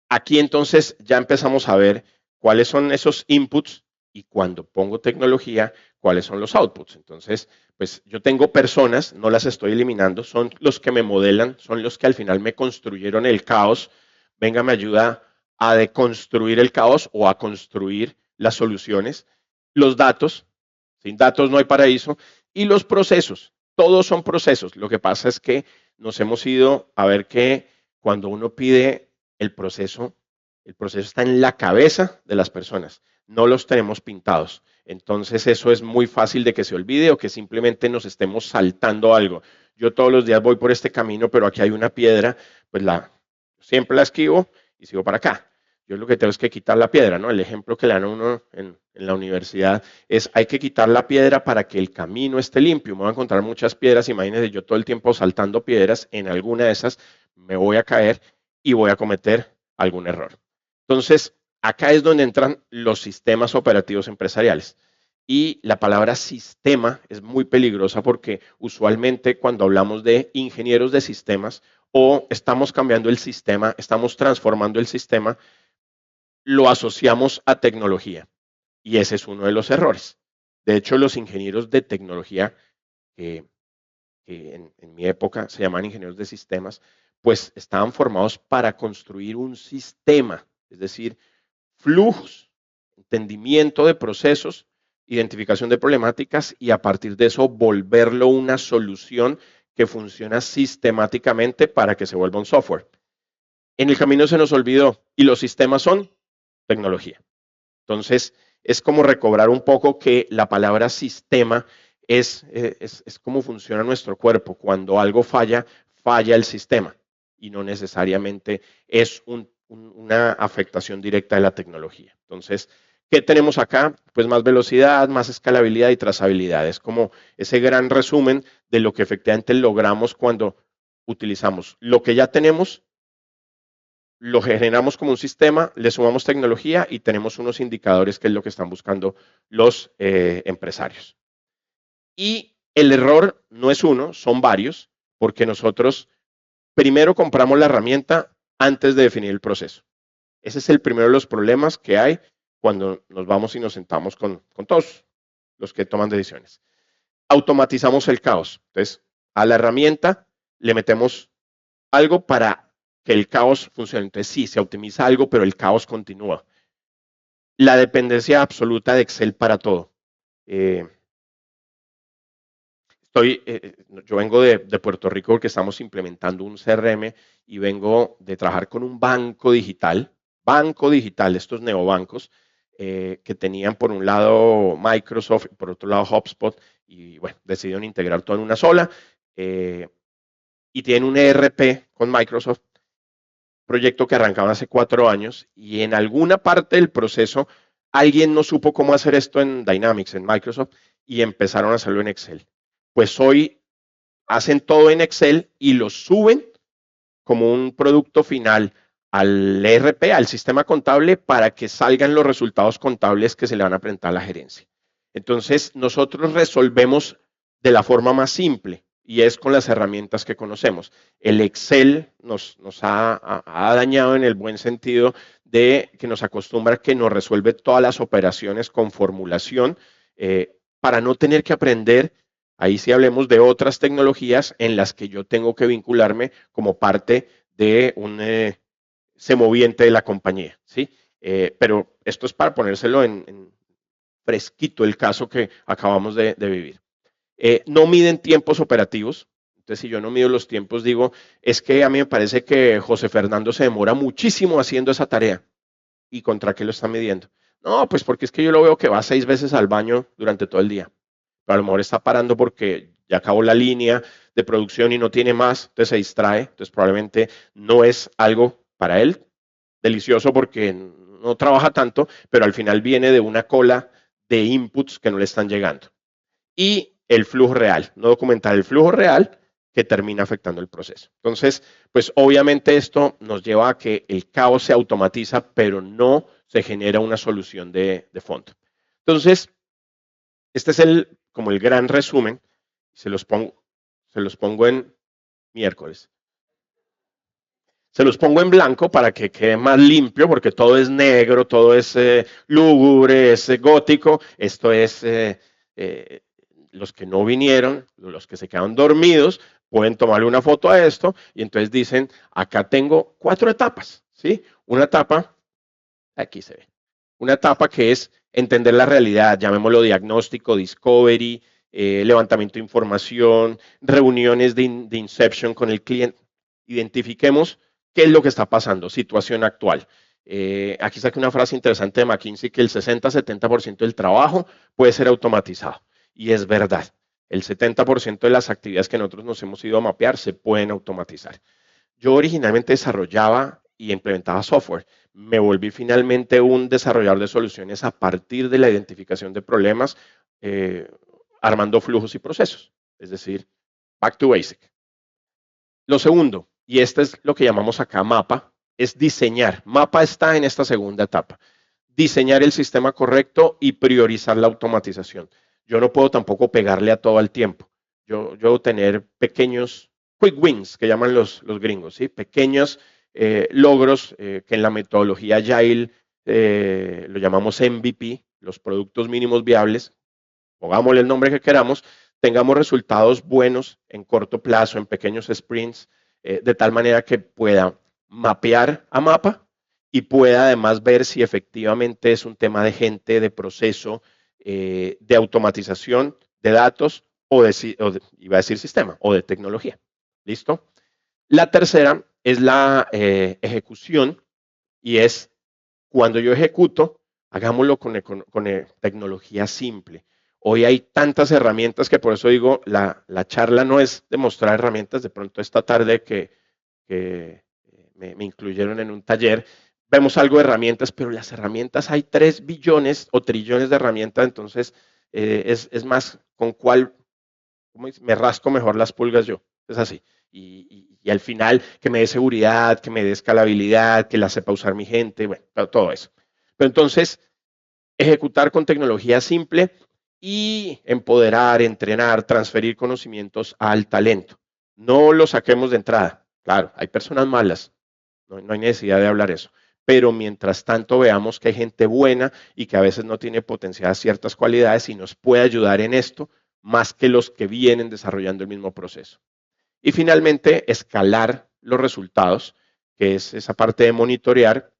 aquí entonces ya empezamos a ver cuáles son esos inputs y cuando pongo tecnología, cuáles son los outputs. Entonces, pues yo tengo personas, no las estoy eliminando, son los que me modelan, son los que al final me construyeron el caos. Venga, me ayuda a deconstruir el caos o a construir las soluciones. Los datos, sin datos no hay paraíso. Y los procesos, todos son procesos. Lo que pasa es que nos hemos ido a ver que cuando uno pide el proceso está en la cabeza de las personas, no los tenemos pintados. Entonces eso es muy fácil de que se olvide o que simplemente nos estemos saltando algo. Yo todos los días voy por este camino, pero aquí hay una piedra, pues siempre la esquivo y sigo para acá. Yo lo que tengo es que quitar la piedra, ¿no? El ejemplo que le dan a uno en la universidad es hay que quitar la piedra para que el camino esté limpio. Me voy a encontrar muchas piedras, imagínense yo todo el tiempo saltando piedras, en alguna de esas me voy a caer y voy a cometer algún error. Entonces, acá es donde entran los sistemas operativos empresariales. Y la palabra sistema es muy peligrosa porque usualmente cuando hablamos de ingenieros de sistemas o estamos cambiando el sistema, estamos transformando el sistema, lo asociamos a tecnología. Y ese es uno de los errores. De hecho, los ingenieros de tecnología, que en mi época se llamaban ingenieros de sistemas, pues estaban formados para construir un sistema, es decir, flujos, entendimiento de procesos, identificación de problemáticas y a partir de eso volverlo una solución que funciona sistemáticamente para que se vuelva un software. En el camino se nos olvidó y los sistemas son tecnología. Entonces, es como recobrar un poco que la palabra sistema es cómo funciona nuestro cuerpo. Cuando algo falla, falla el sistema y no necesariamente es una afectación directa de la tecnología. Entonces, ¿qué tenemos acá? Pues más velocidad, más escalabilidad y trazabilidad. Es como ese gran resumen de lo que efectivamente logramos cuando utilizamos lo que ya tenemos, lo generamos como un sistema, le sumamos tecnología y tenemos unos indicadores que es lo que están buscando los empresarios. Y el error no es uno, son varios, porque nosotros primero compramos la herramienta antes de definir el proceso. Ese es el primero de los problemas que hay cuando nos vamos y nos sentamos con todos los que toman decisiones. Automatizamos el caos. Entonces, a la herramienta le metemos algo para que el caos funcione. Entonces, sí, se optimiza algo, pero el caos continúa. La dependencia absoluta de Excel para todo. Yo vengo de Puerto Rico porque estamos implementando un CRM y vengo de trabajar con un banco digital, estos neobancos, que tenían por un lado Microsoft, por otro lado HubSpot, y bueno, decidieron integrar todo en una sola, y tienen un ERP con Microsoft, proyecto que arrancaban hace 4 años, y en alguna parte del proceso alguien no supo cómo hacer esto en Dynamics, en Microsoft, y empezaron a hacerlo en Excel. Pues hoy hacen todo en Excel y lo suben como un producto final al ERP, al sistema contable, para que salgan los resultados contables que se le van a presentar a la gerencia. Entonces, nosotros resolvemos de la forma más simple y es con las herramientas que conocemos. El Excel nos ha dañado en el buen sentido de que nos acostumbra a que nos resuelve todas las operaciones con formulación para no tener que aprender. Ahí sí hablemos de otras tecnologías en las que yo tengo que vincularme como parte de un semoviente de la compañía, ¿sí? Pero esto es para ponérselo en fresquito el caso que acabamos de vivir. No miden tiempos operativos. Entonces, si yo no mido los tiempos, digo, es que a mí me parece que José Fernando se demora muchísimo haciendo esa tarea. ¿Y contra qué lo está midiendo? No, pues porque es que yo lo veo que va 6 veces al baño durante todo el día. Pero a lo mejor está parando porque ya acabó la línea de producción y no tiene más, entonces se distrae. Entonces, probablemente no es algo para él delicioso porque no trabaja tanto, pero al final viene de una cola de inputs que no le están llegando. Y el flujo real, no documentar el flujo real que termina afectando el proceso. Entonces, pues obviamente esto nos lleva a que el caos se automatiza, pero no se genera una solución de fondo. Entonces, este es como el gran resumen. Se los pongo en miércoles. Se los pongo en blanco para que quede más limpio, porque todo es negro, todo es lúgubre, es gótico. Esto es los que no vinieron, los que se quedaron dormidos, pueden tomarle una foto a esto y entonces dicen, acá tengo 4 etapas, ¿sí? Una etapa, aquí se ve, una etapa que es entender la realidad, llamémoslo diagnóstico, discovery, levantamiento de información, reuniones de inception con el cliente, identifiquemos qué es lo que está pasando, situación actual. Aquí saqué una frase interesante de McKinsey que el 60-70% del trabajo puede ser automatizado. Y es verdad, el 70% de las actividades que nosotros nos hemos ido a mapear se pueden automatizar. Yo originalmente desarrollaba y implementaba software. Me volví finalmente un desarrollador de soluciones a partir de la identificación de problemas, armando flujos y procesos. Es decir, back to basic. Lo segundo, y este es lo que llamamos acá mapa, es diseñar. Mapa está en esta segunda etapa. Diseñar el sistema correcto y priorizar la automatización. Yo no puedo tampoco pegarle a todo al tiempo. Yo debo tener pequeños quick wins, que llaman los gringos, ¿sí? Pequeños logros que en la metodología Agile lo llamamos MVP, los productos mínimos viables, pongámosle el nombre que queramos, tengamos resultados buenos en corto plazo, en pequeños sprints, de tal manera que pueda mapear a mapa y pueda además ver si efectivamente es un tema de gente, de proceso, de automatización, de datos iba a decir sistema, o de tecnología. ¿Listo? La tercera es la ejecución y es cuando yo ejecuto, hagámoslo con tecnología simple. Hoy hay tantas herramientas que por eso digo, la charla no es de mostrar herramientas. De pronto esta tarde que me incluyeron en un taller, vemos algo de herramientas, pero las herramientas hay 3 billones o trillones de herramientas, entonces es más con cuál me rasco mejor las pulgas yo. Es así. Y al final que me dé seguridad, que me dé escalabilidad, que la sepa usar mi gente, bueno, todo eso. Pero entonces, ejecutar con tecnología simple y empoderar, entrenar, transferir conocimientos al talento. No lo saquemos de entrada. Claro, hay personas malas, no hay necesidad de hablar eso. Pero mientras tanto veamos que hay gente buena y que a veces no tiene potenciadas ciertas cualidades y nos puede ayudar en esto, más que los que vienen desarrollando el mismo proceso. Y finalmente, escalar los resultados, que es esa parte de monitorear,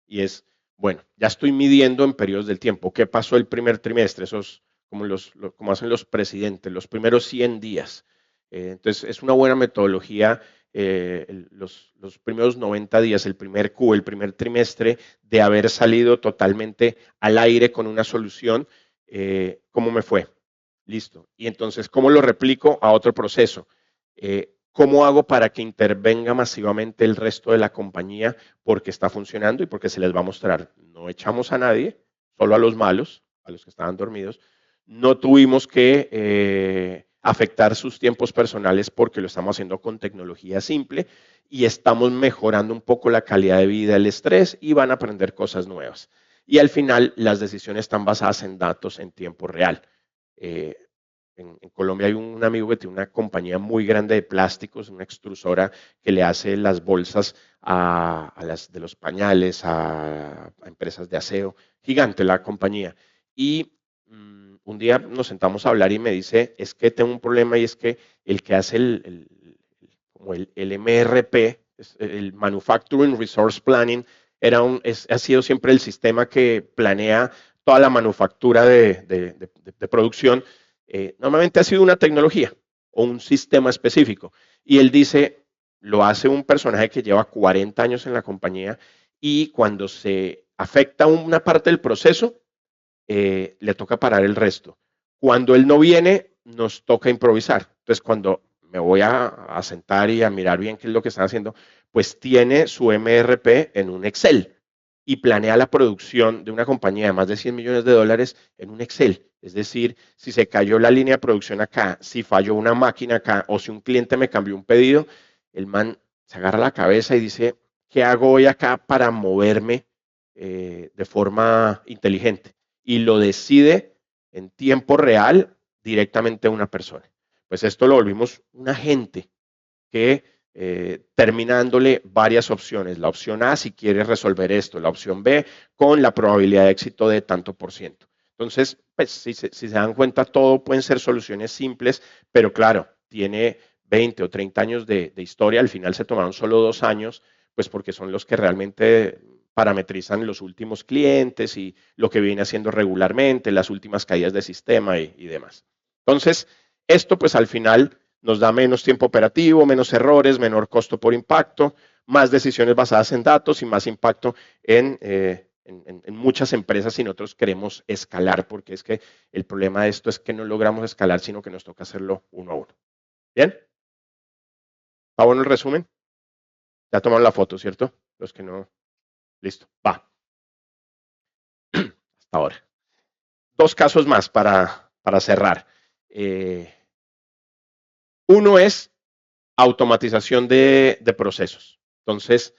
y es, bueno, ya estoy midiendo en periodos del tiempo. ¿Qué pasó el primer trimestre? Esos, como hacen los presidentes, los primeros 100 días. Entonces, es una buena metodología los primeros 90 días, el primer Q, el primer trimestre, de haber salido totalmente al aire con una solución. ¿Cómo me fue? Listo. Y entonces, ¿cómo lo replico a otro proceso? ¿Cómo hago para que intervenga masivamente el resto de la compañía porque está funcionando y porque se les va a mostrar? No echamos a nadie, solo a los malos, a los que estaban dormidos. No tuvimos que afectar sus tiempos personales porque lo estamos haciendo con tecnología simple y estamos mejorando un poco la calidad de vida, el estrés y van a aprender cosas nuevas. Y al final, las decisiones están basadas en datos en tiempo real. En Colombia hay un amigo que tiene una compañía muy grande de plásticos, una extrusora que le hace las bolsas las de los pañales, a empresas de aseo. Gigante la compañía. Y un día nos sentamos a hablar y me dice, es que tengo un problema y es que el que hace el MRP, el Manufacturing Resource Planning, ha sido siempre el sistema que planea toda la manufactura de producción. Normalmente ha sido una tecnología o un sistema específico. Y él dice, lo hace un personaje que lleva 40 años en la compañía y cuando se afecta una parte del proceso, le toca parar el resto. Cuando él no viene, nos toca improvisar. Entonces, cuando me voy a sentar y a mirar bien qué es lo que están haciendo, pues tiene su MRP en un Excel y planea la producción de una compañía de más de 100 millones de dólares en un Excel. Es decir, si se cayó la línea de producción acá, si falló una máquina acá o si un cliente me cambió un pedido, el man se agarra la cabeza y dice, ¿qué hago hoy acá para moverme de forma inteligente? Y lo decide en tiempo real directamente a una persona. Pues esto lo volvimos un agente que terminándole varias opciones. La opción A si quiere resolver esto, la opción B con la probabilidad de éxito de tanto por ciento. Entonces, pues si se dan cuenta, todo pueden ser soluciones simples, pero claro, tiene 20 o 30 años de historia. Al final se tomaron solo 2 años, pues porque son los que realmente parametrizan los últimos clientes y lo que viene haciendo regularmente, las últimas caídas de sistema y demás. Entonces, esto pues al final nos da menos tiempo operativo, menos errores, menor costo por impacto, más decisiones basadas en datos y más impacto en muchas empresas si nosotros queremos escalar, porque es que el problema de esto es que no logramos escalar, sino que nos toca hacerlo uno a uno. ¿Bien? ¿Está bueno el resumen? Ya tomaron la foto, ¿cierto? Los que no. Listo, va. Hasta ahora. 2 casos más para cerrar. Uno es automatización de procesos. Entonces,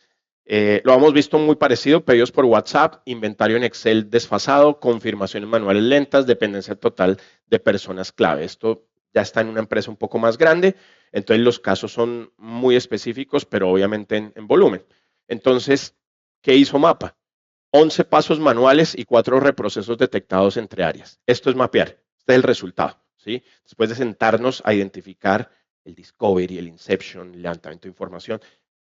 lo hemos visto muy parecido, pedidos por WhatsApp, inventario en Excel desfasado, confirmaciones manuales lentas, dependencia total de personas clave. Esto ya está en una empresa un poco más grande, entonces los casos son muy específicos, pero obviamente en volumen. Entonces, ¿qué hizo Mapa? 11 pasos manuales y 4 reprocesos detectados entre áreas. Esto es mapear, este es el resultado, ¿sí? Después de sentarnos a identificar el discovery, el inception, el levantamiento de información,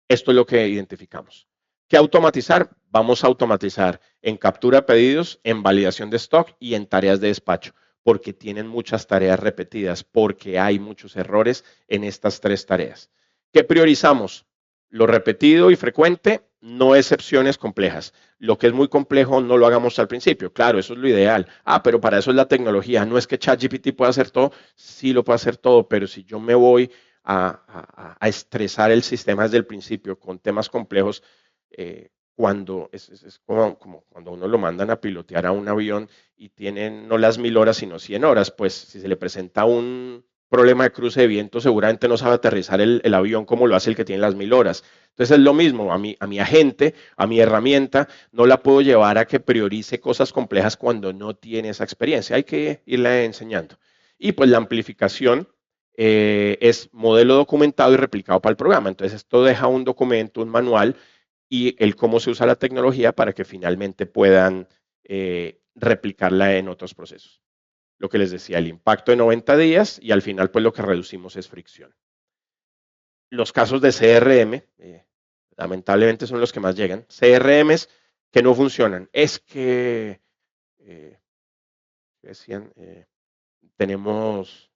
esto es lo que identificamos. ¿Qué automatizar? Vamos a automatizar en captura de pedidos, en validación de stock y en tareas de despacho, porque tienen muchas tareas repetidas, porque hay muchos errores en estas 3 tareas. ¿Qué priorizamos? Lo repetido y frecuente, no excepciones complejas. Lo que es muy complejo no lo hagamos al principio. Claro, eso es lo ideal. Pero para eso es la tecnología. No es que ChatGPT pueda hacer todo, sí lo puede hacer todo, pero si yo me voy a estresar el sistema desde el principio con temas complejos, cuando es como cuando uno lo mandan a pilotear a un avión y tienen no las 1000 horas, sino 100 horas, pues si se le presenta un problema de cruce de viento, seguramente no sabe aterrizar el avión como lo hace el que tiene las 1000 horas. Entonces es lo mismo, a mi agente, a mi herramienta, no la puedo llevar a que priorice cosas complejas cuando no tiene esa experiencia, hay que irle enseñando. Y pues la amplificación es modelo documentado y replicado para el programa. Entonces esto deja un documento, un manual y el cómo se usa la tecnología para que finalmente puedan replicarla en otros procesos. Lo que les decía, el impacto de 90 días y al final pues lo que reducimos es fricción. Los casos de CRM, lamentablemente son los que más llegan. CRMs que no funcionan. Es que, decían, tenemos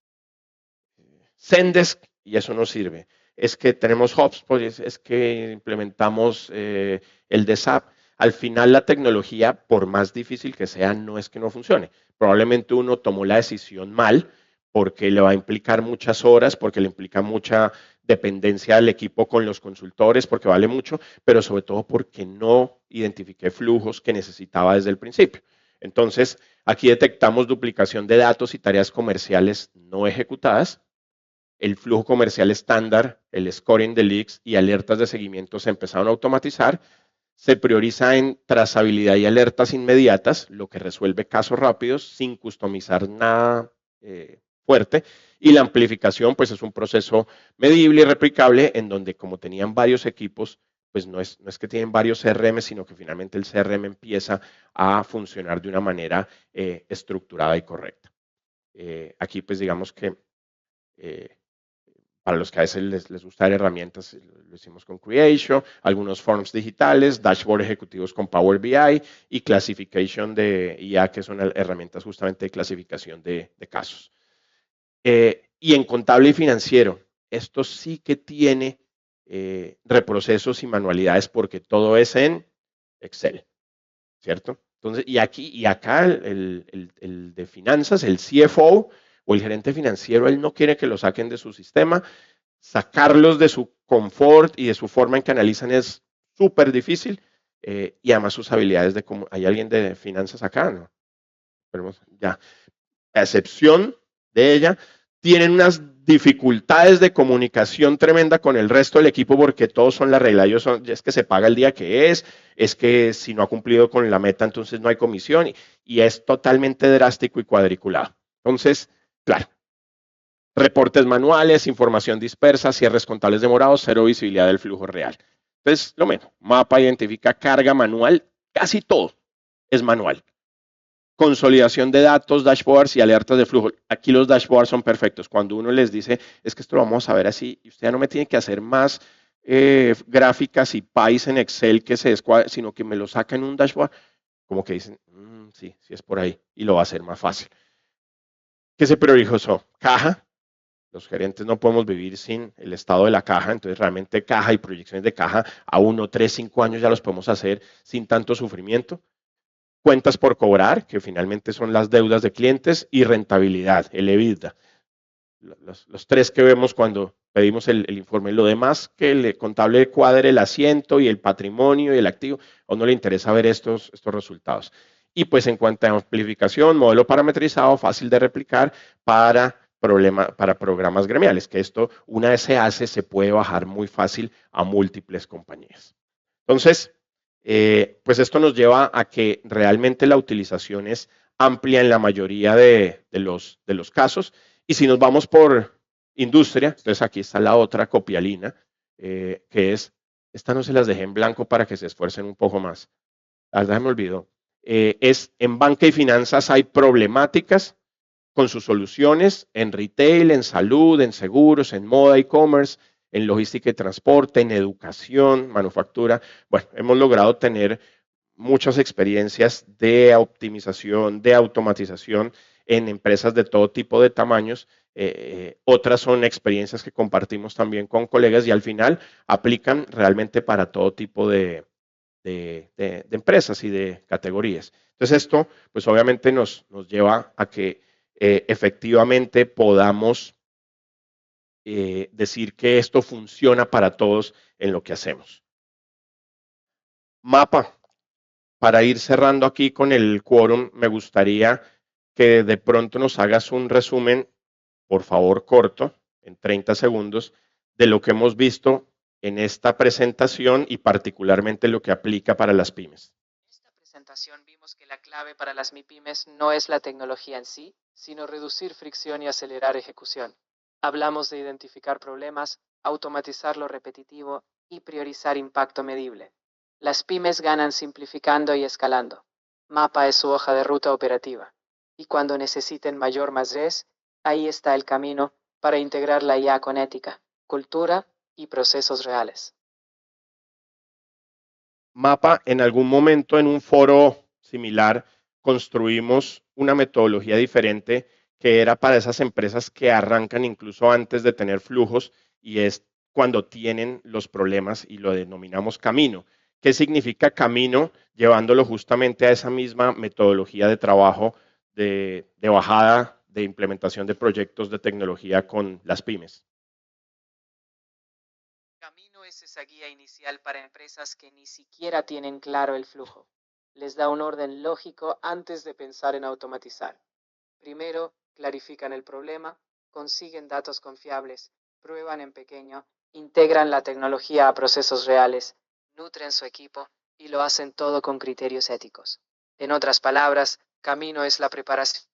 Zendesk y eso no sirve. Es que tenemos HubSpot, es que implementamos el de SAP. Al final la tecnología, por más difícil que sea, no es que no funcione. Probablemente uno tomó la decisión mal porque le va a implicar muchas horas, porque le implica mucha dependencia del equipo con los consultores, porque vale mucho, pero sobre todo porque no identifiqué flujos que necesitaba desde el principio. Entonces, aquí detectamos duplicación de datos y tareas comerciales no ejecutadas. El flujo comercial estándar, el scoring de leads y alertas de seguimiento se empezaron a automatizar. Se prioriza en trazabilidad y alertas inmediatas, lo que resuelve casos rápidos sin customizar nada fuerte. Y la amplificación, pues es un proceso medible y replicable en donde como tenían varios equipos, pues no es que tienen varios CRM, sino que finalmente el CRM empieza a funcionar de una manera estructurada y correcta. Aquí pues digamos que para los que a veces les gusta herramientas, lo hicimos con Creation, algunos forms digitales, dashboard ejecutivos con Power BI y classification de IA, que son herramientas justamente de clasificación de casos. Y en contable y financiero, esto sí que tiene reprocesos y manualidades porque todo es en Excel, ¿cierto? Entonces, y acá el de finanzas, el CFO o el gerente financiero, él no quiere que lo saquen de su sistema. Sacarlos de su confort y de su forma en que analizan es súper difícil. Y además sus habilidades de cómo. ¿Hay alguien de finanzas acá? No. Pero ya. A excepción de ella, tienen unas dificultades de comunicación tremenda con el resto del equipo porque todos son la regla. Es que se paga el día que es que si no ha cumplido con la meta, entonces no hay comisión y es totalmente drástico y cuadriculado. Entonces, claro, reportes manuales, información dispersa, cierres contables demorados, cero visibilidad del flujo real. Entonces, lo mismo, Mapa identifica carga manual, casi todo es manual. Consolidación de datos, dashboards y alertas de flujo. Aquí los dashboards son perfectos. Cuando uno les dice, es que esto lo vamos a ver así, y usted ya no me tiene que hacer más gráficas y pies en Excel que se descuadre, sino que me lo saca en un dashboard, como que dicen, sí es por ahí, y lo va a hacer más fácil. ¿Qué se priorizó? Caja. Los gerentes no podemos vivir sin el estado de la caja, entonces realmente caja y proyecciones de caja a 1, 3, 5 años ya los podemos hacer sin tanto sufrimiento. Cuentas por cobrar, que finalmente son las deudas de clientes, y rentabilidad, el EBITDA. Los 3 que vemos cuando pedimos el informe. Lo demás, que el contable cuadre el asiento y el patrimonio y el activo, o no le interesa ver estos resultados. Y pues en cuanto a amplificación, modelo parametrizado, fácil de replicar para programas gremiales, que esto una vez se hace, se puede bajar muy fácil a múltiples compañías. Entonces, pues esto nos lleva a que realmente la utilización es amplia en la mayoría de los casos Y si nos vamos por industria, entonces aquí está la otra copialina, que es, esta no se las dejé en blanco para que se esfuercen un poco más. La verdad me olvidó. Es en banca y finanzas hay problemáticas con sus soluciones en retail, en salud, en seguros, en moda, e-commerce, en logística y transporte, en educación, manufactura. Bueno, hemos logrado tener muchas experiencias de optimización, de automatización en empresas de todo tipo de tamaños. Otras son experiencias que compartimos también con colegas y al final aplican realmente para todo tipo de empresas y de categorías. Entonces esto, pues obviamente nos lleva a que efectivamente podamos decir que esto funciona para todos en lo que hacemos. Mapa, para ir cerrando aquí con el quórum, me gustaría que de pronto nos hagas un resumen, por favor, corto, en 30 segundos, de lo que hemos visto en esta presentación y particularmente lo que aplica para las pymes. En esta presentación vimos que la clave para las MIPYMES no es la tecnología en sí, sino reducir fricción y acelerar ejecución. Hablamos de identificar problemas, automatizar lo repetitivo y priorizar impacto medible. Las pymes ganan simplificando y escalando. Mapa es su hoja de ruta operativa. Y cuando necesiten mayor madurez, ahí está el camino para integrar la IA con ética, cultura y procesos reales. Mapa, en algún momento en un foro similar construimos una metodología diferente que era para esas empresas que arrancan incluso antes de tener flujos y es cuando tienen los problemas y lo denominamos camino. ¿Qué significa camino? Llevándolo justamente a esa misma metodología de trabajo de bajada, de implementación de proyectos de tecnología con las pymes. Camino es esa guía inicial para empresas que ni siquiera tienen claro el flujo. Les da un orden lógico antes de pensar en automatizar. Primero, clarifican el problema, consiguen datos confiables, prueban en pequeño, integran la tecnología a procesos reales, nutren su equipo y lo hacen todo con criterios éticos. En otras palabras, camino es la preparación.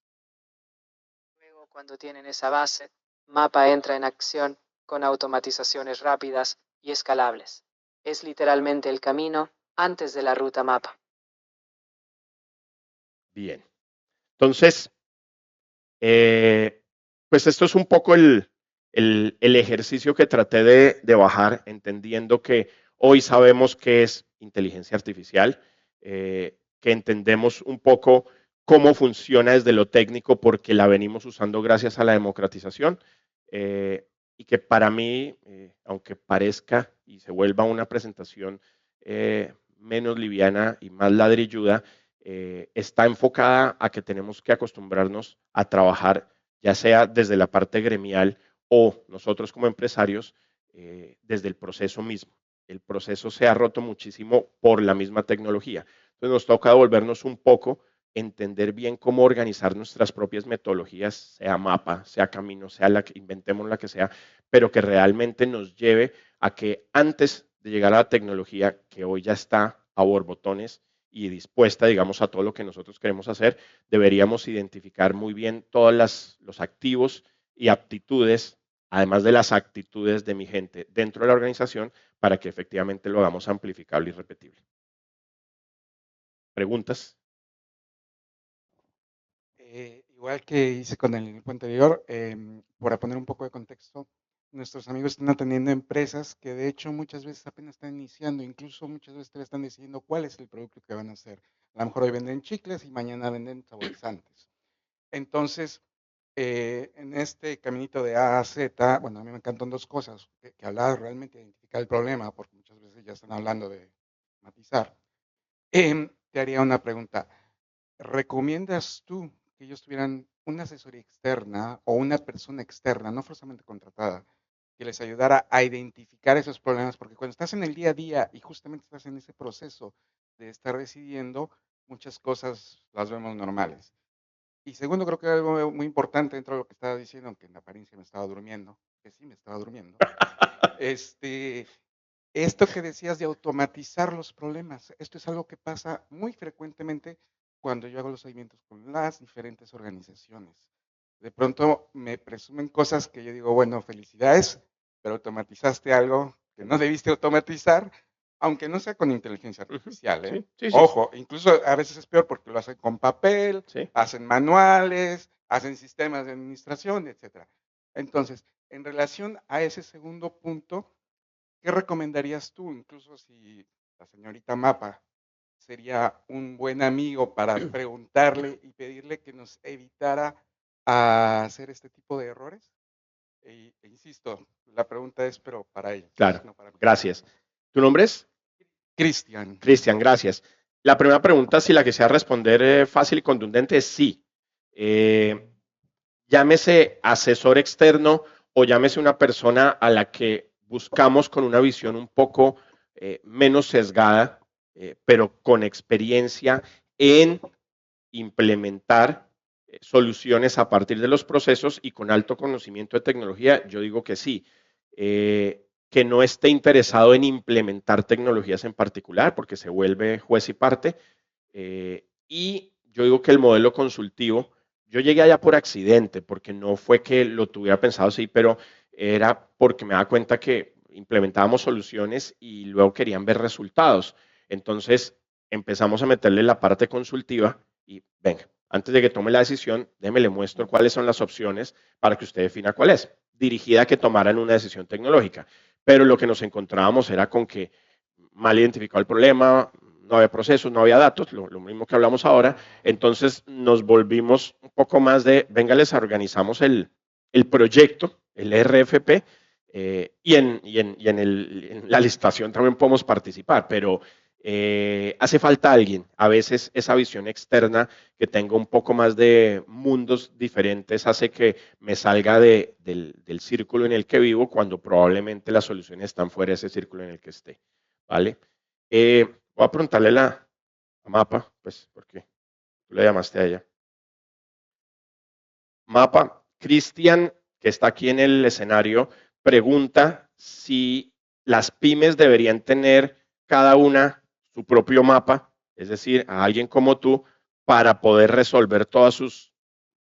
Luego, cuando tienen esa base, Mapa entra en acción con automatizaciones rápidas y escalables. Es literalmente el camino antes de la ruta Mapa. Bien. Entonces, pues esto es un poco el ejercicio que traté de bajar, entendiendo que hoy sabemos qué es inteligencia artificial, que entendemos un poco cómo funciona desde lo técnico porque la venimos usando gracias a la democratización y que para mí, aunque parezca y se vuelva una presentación menos liviana y más ladrilluda, está enfocada a que tenemos que acostumbrarnos a trabajar, ya sea desde la parte gremial o nosotros como empresarios, desde el proceso mismo. El proceso se ha roto muchísimo por la misma tecnología. Entonces nos toca volvernos un poco, entender bien cómo organizar nuestras propias metodologías, sea mapa, sea camino, sea la que inventemos la que sea, pero que realmente nos lleve a que antes de llegar a la tecnología que hoy ya está a borbotones, y dispuesta, digamos, a todo lo que nosotros queremos hacer, deberíamos identificar muy bien todos los activos y aptitudes, además de las actitudes de mi gente dentro de la organización, para que efectivamente lo hagamos amplificable y repetible. ¿Preguntas? Igual que hice con el grupo anterior, para poner un poco de contexto, nuestros amigos están atendiendo empresas que de hecho muchas veces apenas están iniciando, incluso muchas veces te están decidiendo cuál es el producto que van a hacer. A lo mejor hoy venden chicles y mañana venden saborizantes. Entonces, en este caminito de A a Z, bueno, a mí me encantan dos cosas, que hablar realmente de identificar el problema, porque muchas veces ya están hablando de matizar. Te haría una pregunta. ¿Recomiendas tú que ellos tuvieran una asesoría externa o una persona externa, no forzosamente contratada, que les ayudara a identificar esos problemas? Porque cuando estás en el día a día y justamente estás en ese proceso de estar decidiendo, muchas cosas las vemos normales. Y segundo, creo que algo muy importante dentro de lo que estaba diciendo, aunque en apariencia me estaba durmiendo, que sí me estaba durmiendo, esto que decías de automatizar los problemas, esto es algo que pasa muy frecuentemente cuando yo hago los seguimientos con las diferentes organizaciones. de pronto me presumen cosas que yo digo, bueno, felicidades, pero automatizaste algo que no debiste automatizar, aunque no sea con inteligencia artificial, ¿eh? Sí, sí, sí. Ojo, incluso a veces es peor porque lo hacen con papel, Sí. hacen manuales, hacen sistemas de administración, etcétera. Entonces, en relación a ese segundo punto, ¿qué recomendarías tú? Incluso si la señorita Mapa sería un buen amigo para preguntarle y pedirle que nos evitara a hacer este tipo de errores. Insisto, la pregunta es, pero para ellos, Claro, no para mí. gracias. ¿Tu nombre es? Cristian. Cristian, gracias. La primera pregunta, si la quisiera responder fácil y contundente, es sí. Llámese asesor externo o llámese una persona a la que buscamos con una visión un poco menos sesgada, pero con experiencia en implementar soluciones a partir de los procesos y con alto conocimiento de tecnología, yo digo que sí. Que no esté interesado en implementar tecnologías en particular, porque se vuelve juez y parte. Y yo digo que el modelo consultivo, yo llegué allá por accidente, porque no fue que lo tuviera pensado así, pero era porque me daba cuenta que implementábamos soluciones y luego querían ver resultados. Entonces empezamos a meterle la parte consultiva y venga, antes de que tome la decisión, déjeme le muestro cuáles son las opciones para que usted defina cuál es, dirigida a que tomaran una decisión tecnológica. Pero lo que nos encontrábamos era con que mal identificado el problema, no había procesos, no había datos, lo mismo que hablamos ahora. Entonces nos volvimos un poco más de, venga, les organizamos el proyecto, el RFP, y en la licitación también podemos participar, pero hace falta alguien, a veces esa visión externa que tenga un poco más de mundos diferentes hace que me salga del círculo en el que vivo cuando probablemente las soluciones están fuera de ese círculo en el que esté. ¿Vale? Voy a preguntarle a Mapa, pues, porque tú le llamaste a ella. Mapa, Cristian, que está aquí en el escenario, pregunta si las pymes deberían tener cada una su propio mapa, es decir, a alguien como tú, para poder resolver todas sus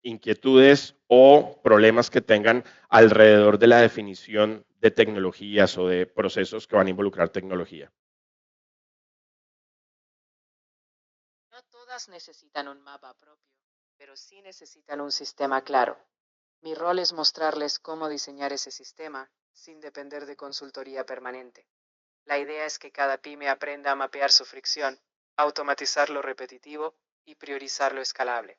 inquietudes o problemas que tengan alrededor de la definición de tecnologías o de procesos que van a involucrar tecnología. No todas necesitan un mapa propio, pero sí necesitan un sistema claro. Mi rol es mostrarles cómo diseñar ese sistema sin depender de consultoría permanente. La idea es que cada pyme aprenda a mapear su fricción, automatizar lo repetitivo y priorizar lo escalable.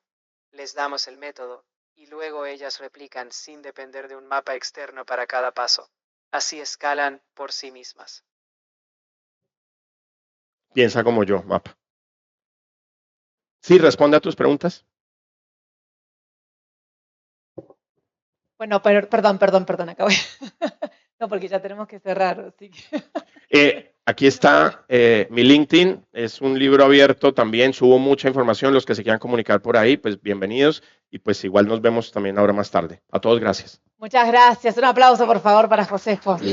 Les damos el método y luego ellas replican sin depender de un mapa externo para cada paso. Así escalan por sí mismas. Piensa como yo, Mapa. ¿Sí responde a tus preguntas? Bueno, pero, perdón, acabo. No, porque ya tenemos que cerrar, así que. Aquí está mi LinkedIn, es un libro abierto también, subo mucha información, los que se quieran comunicar por ahí, pues bienvenidos y pues igual nos vemos también ahora más tarde. A todos, gracias. Muchas gracias. Un aplauso, por favor, para José Esposo.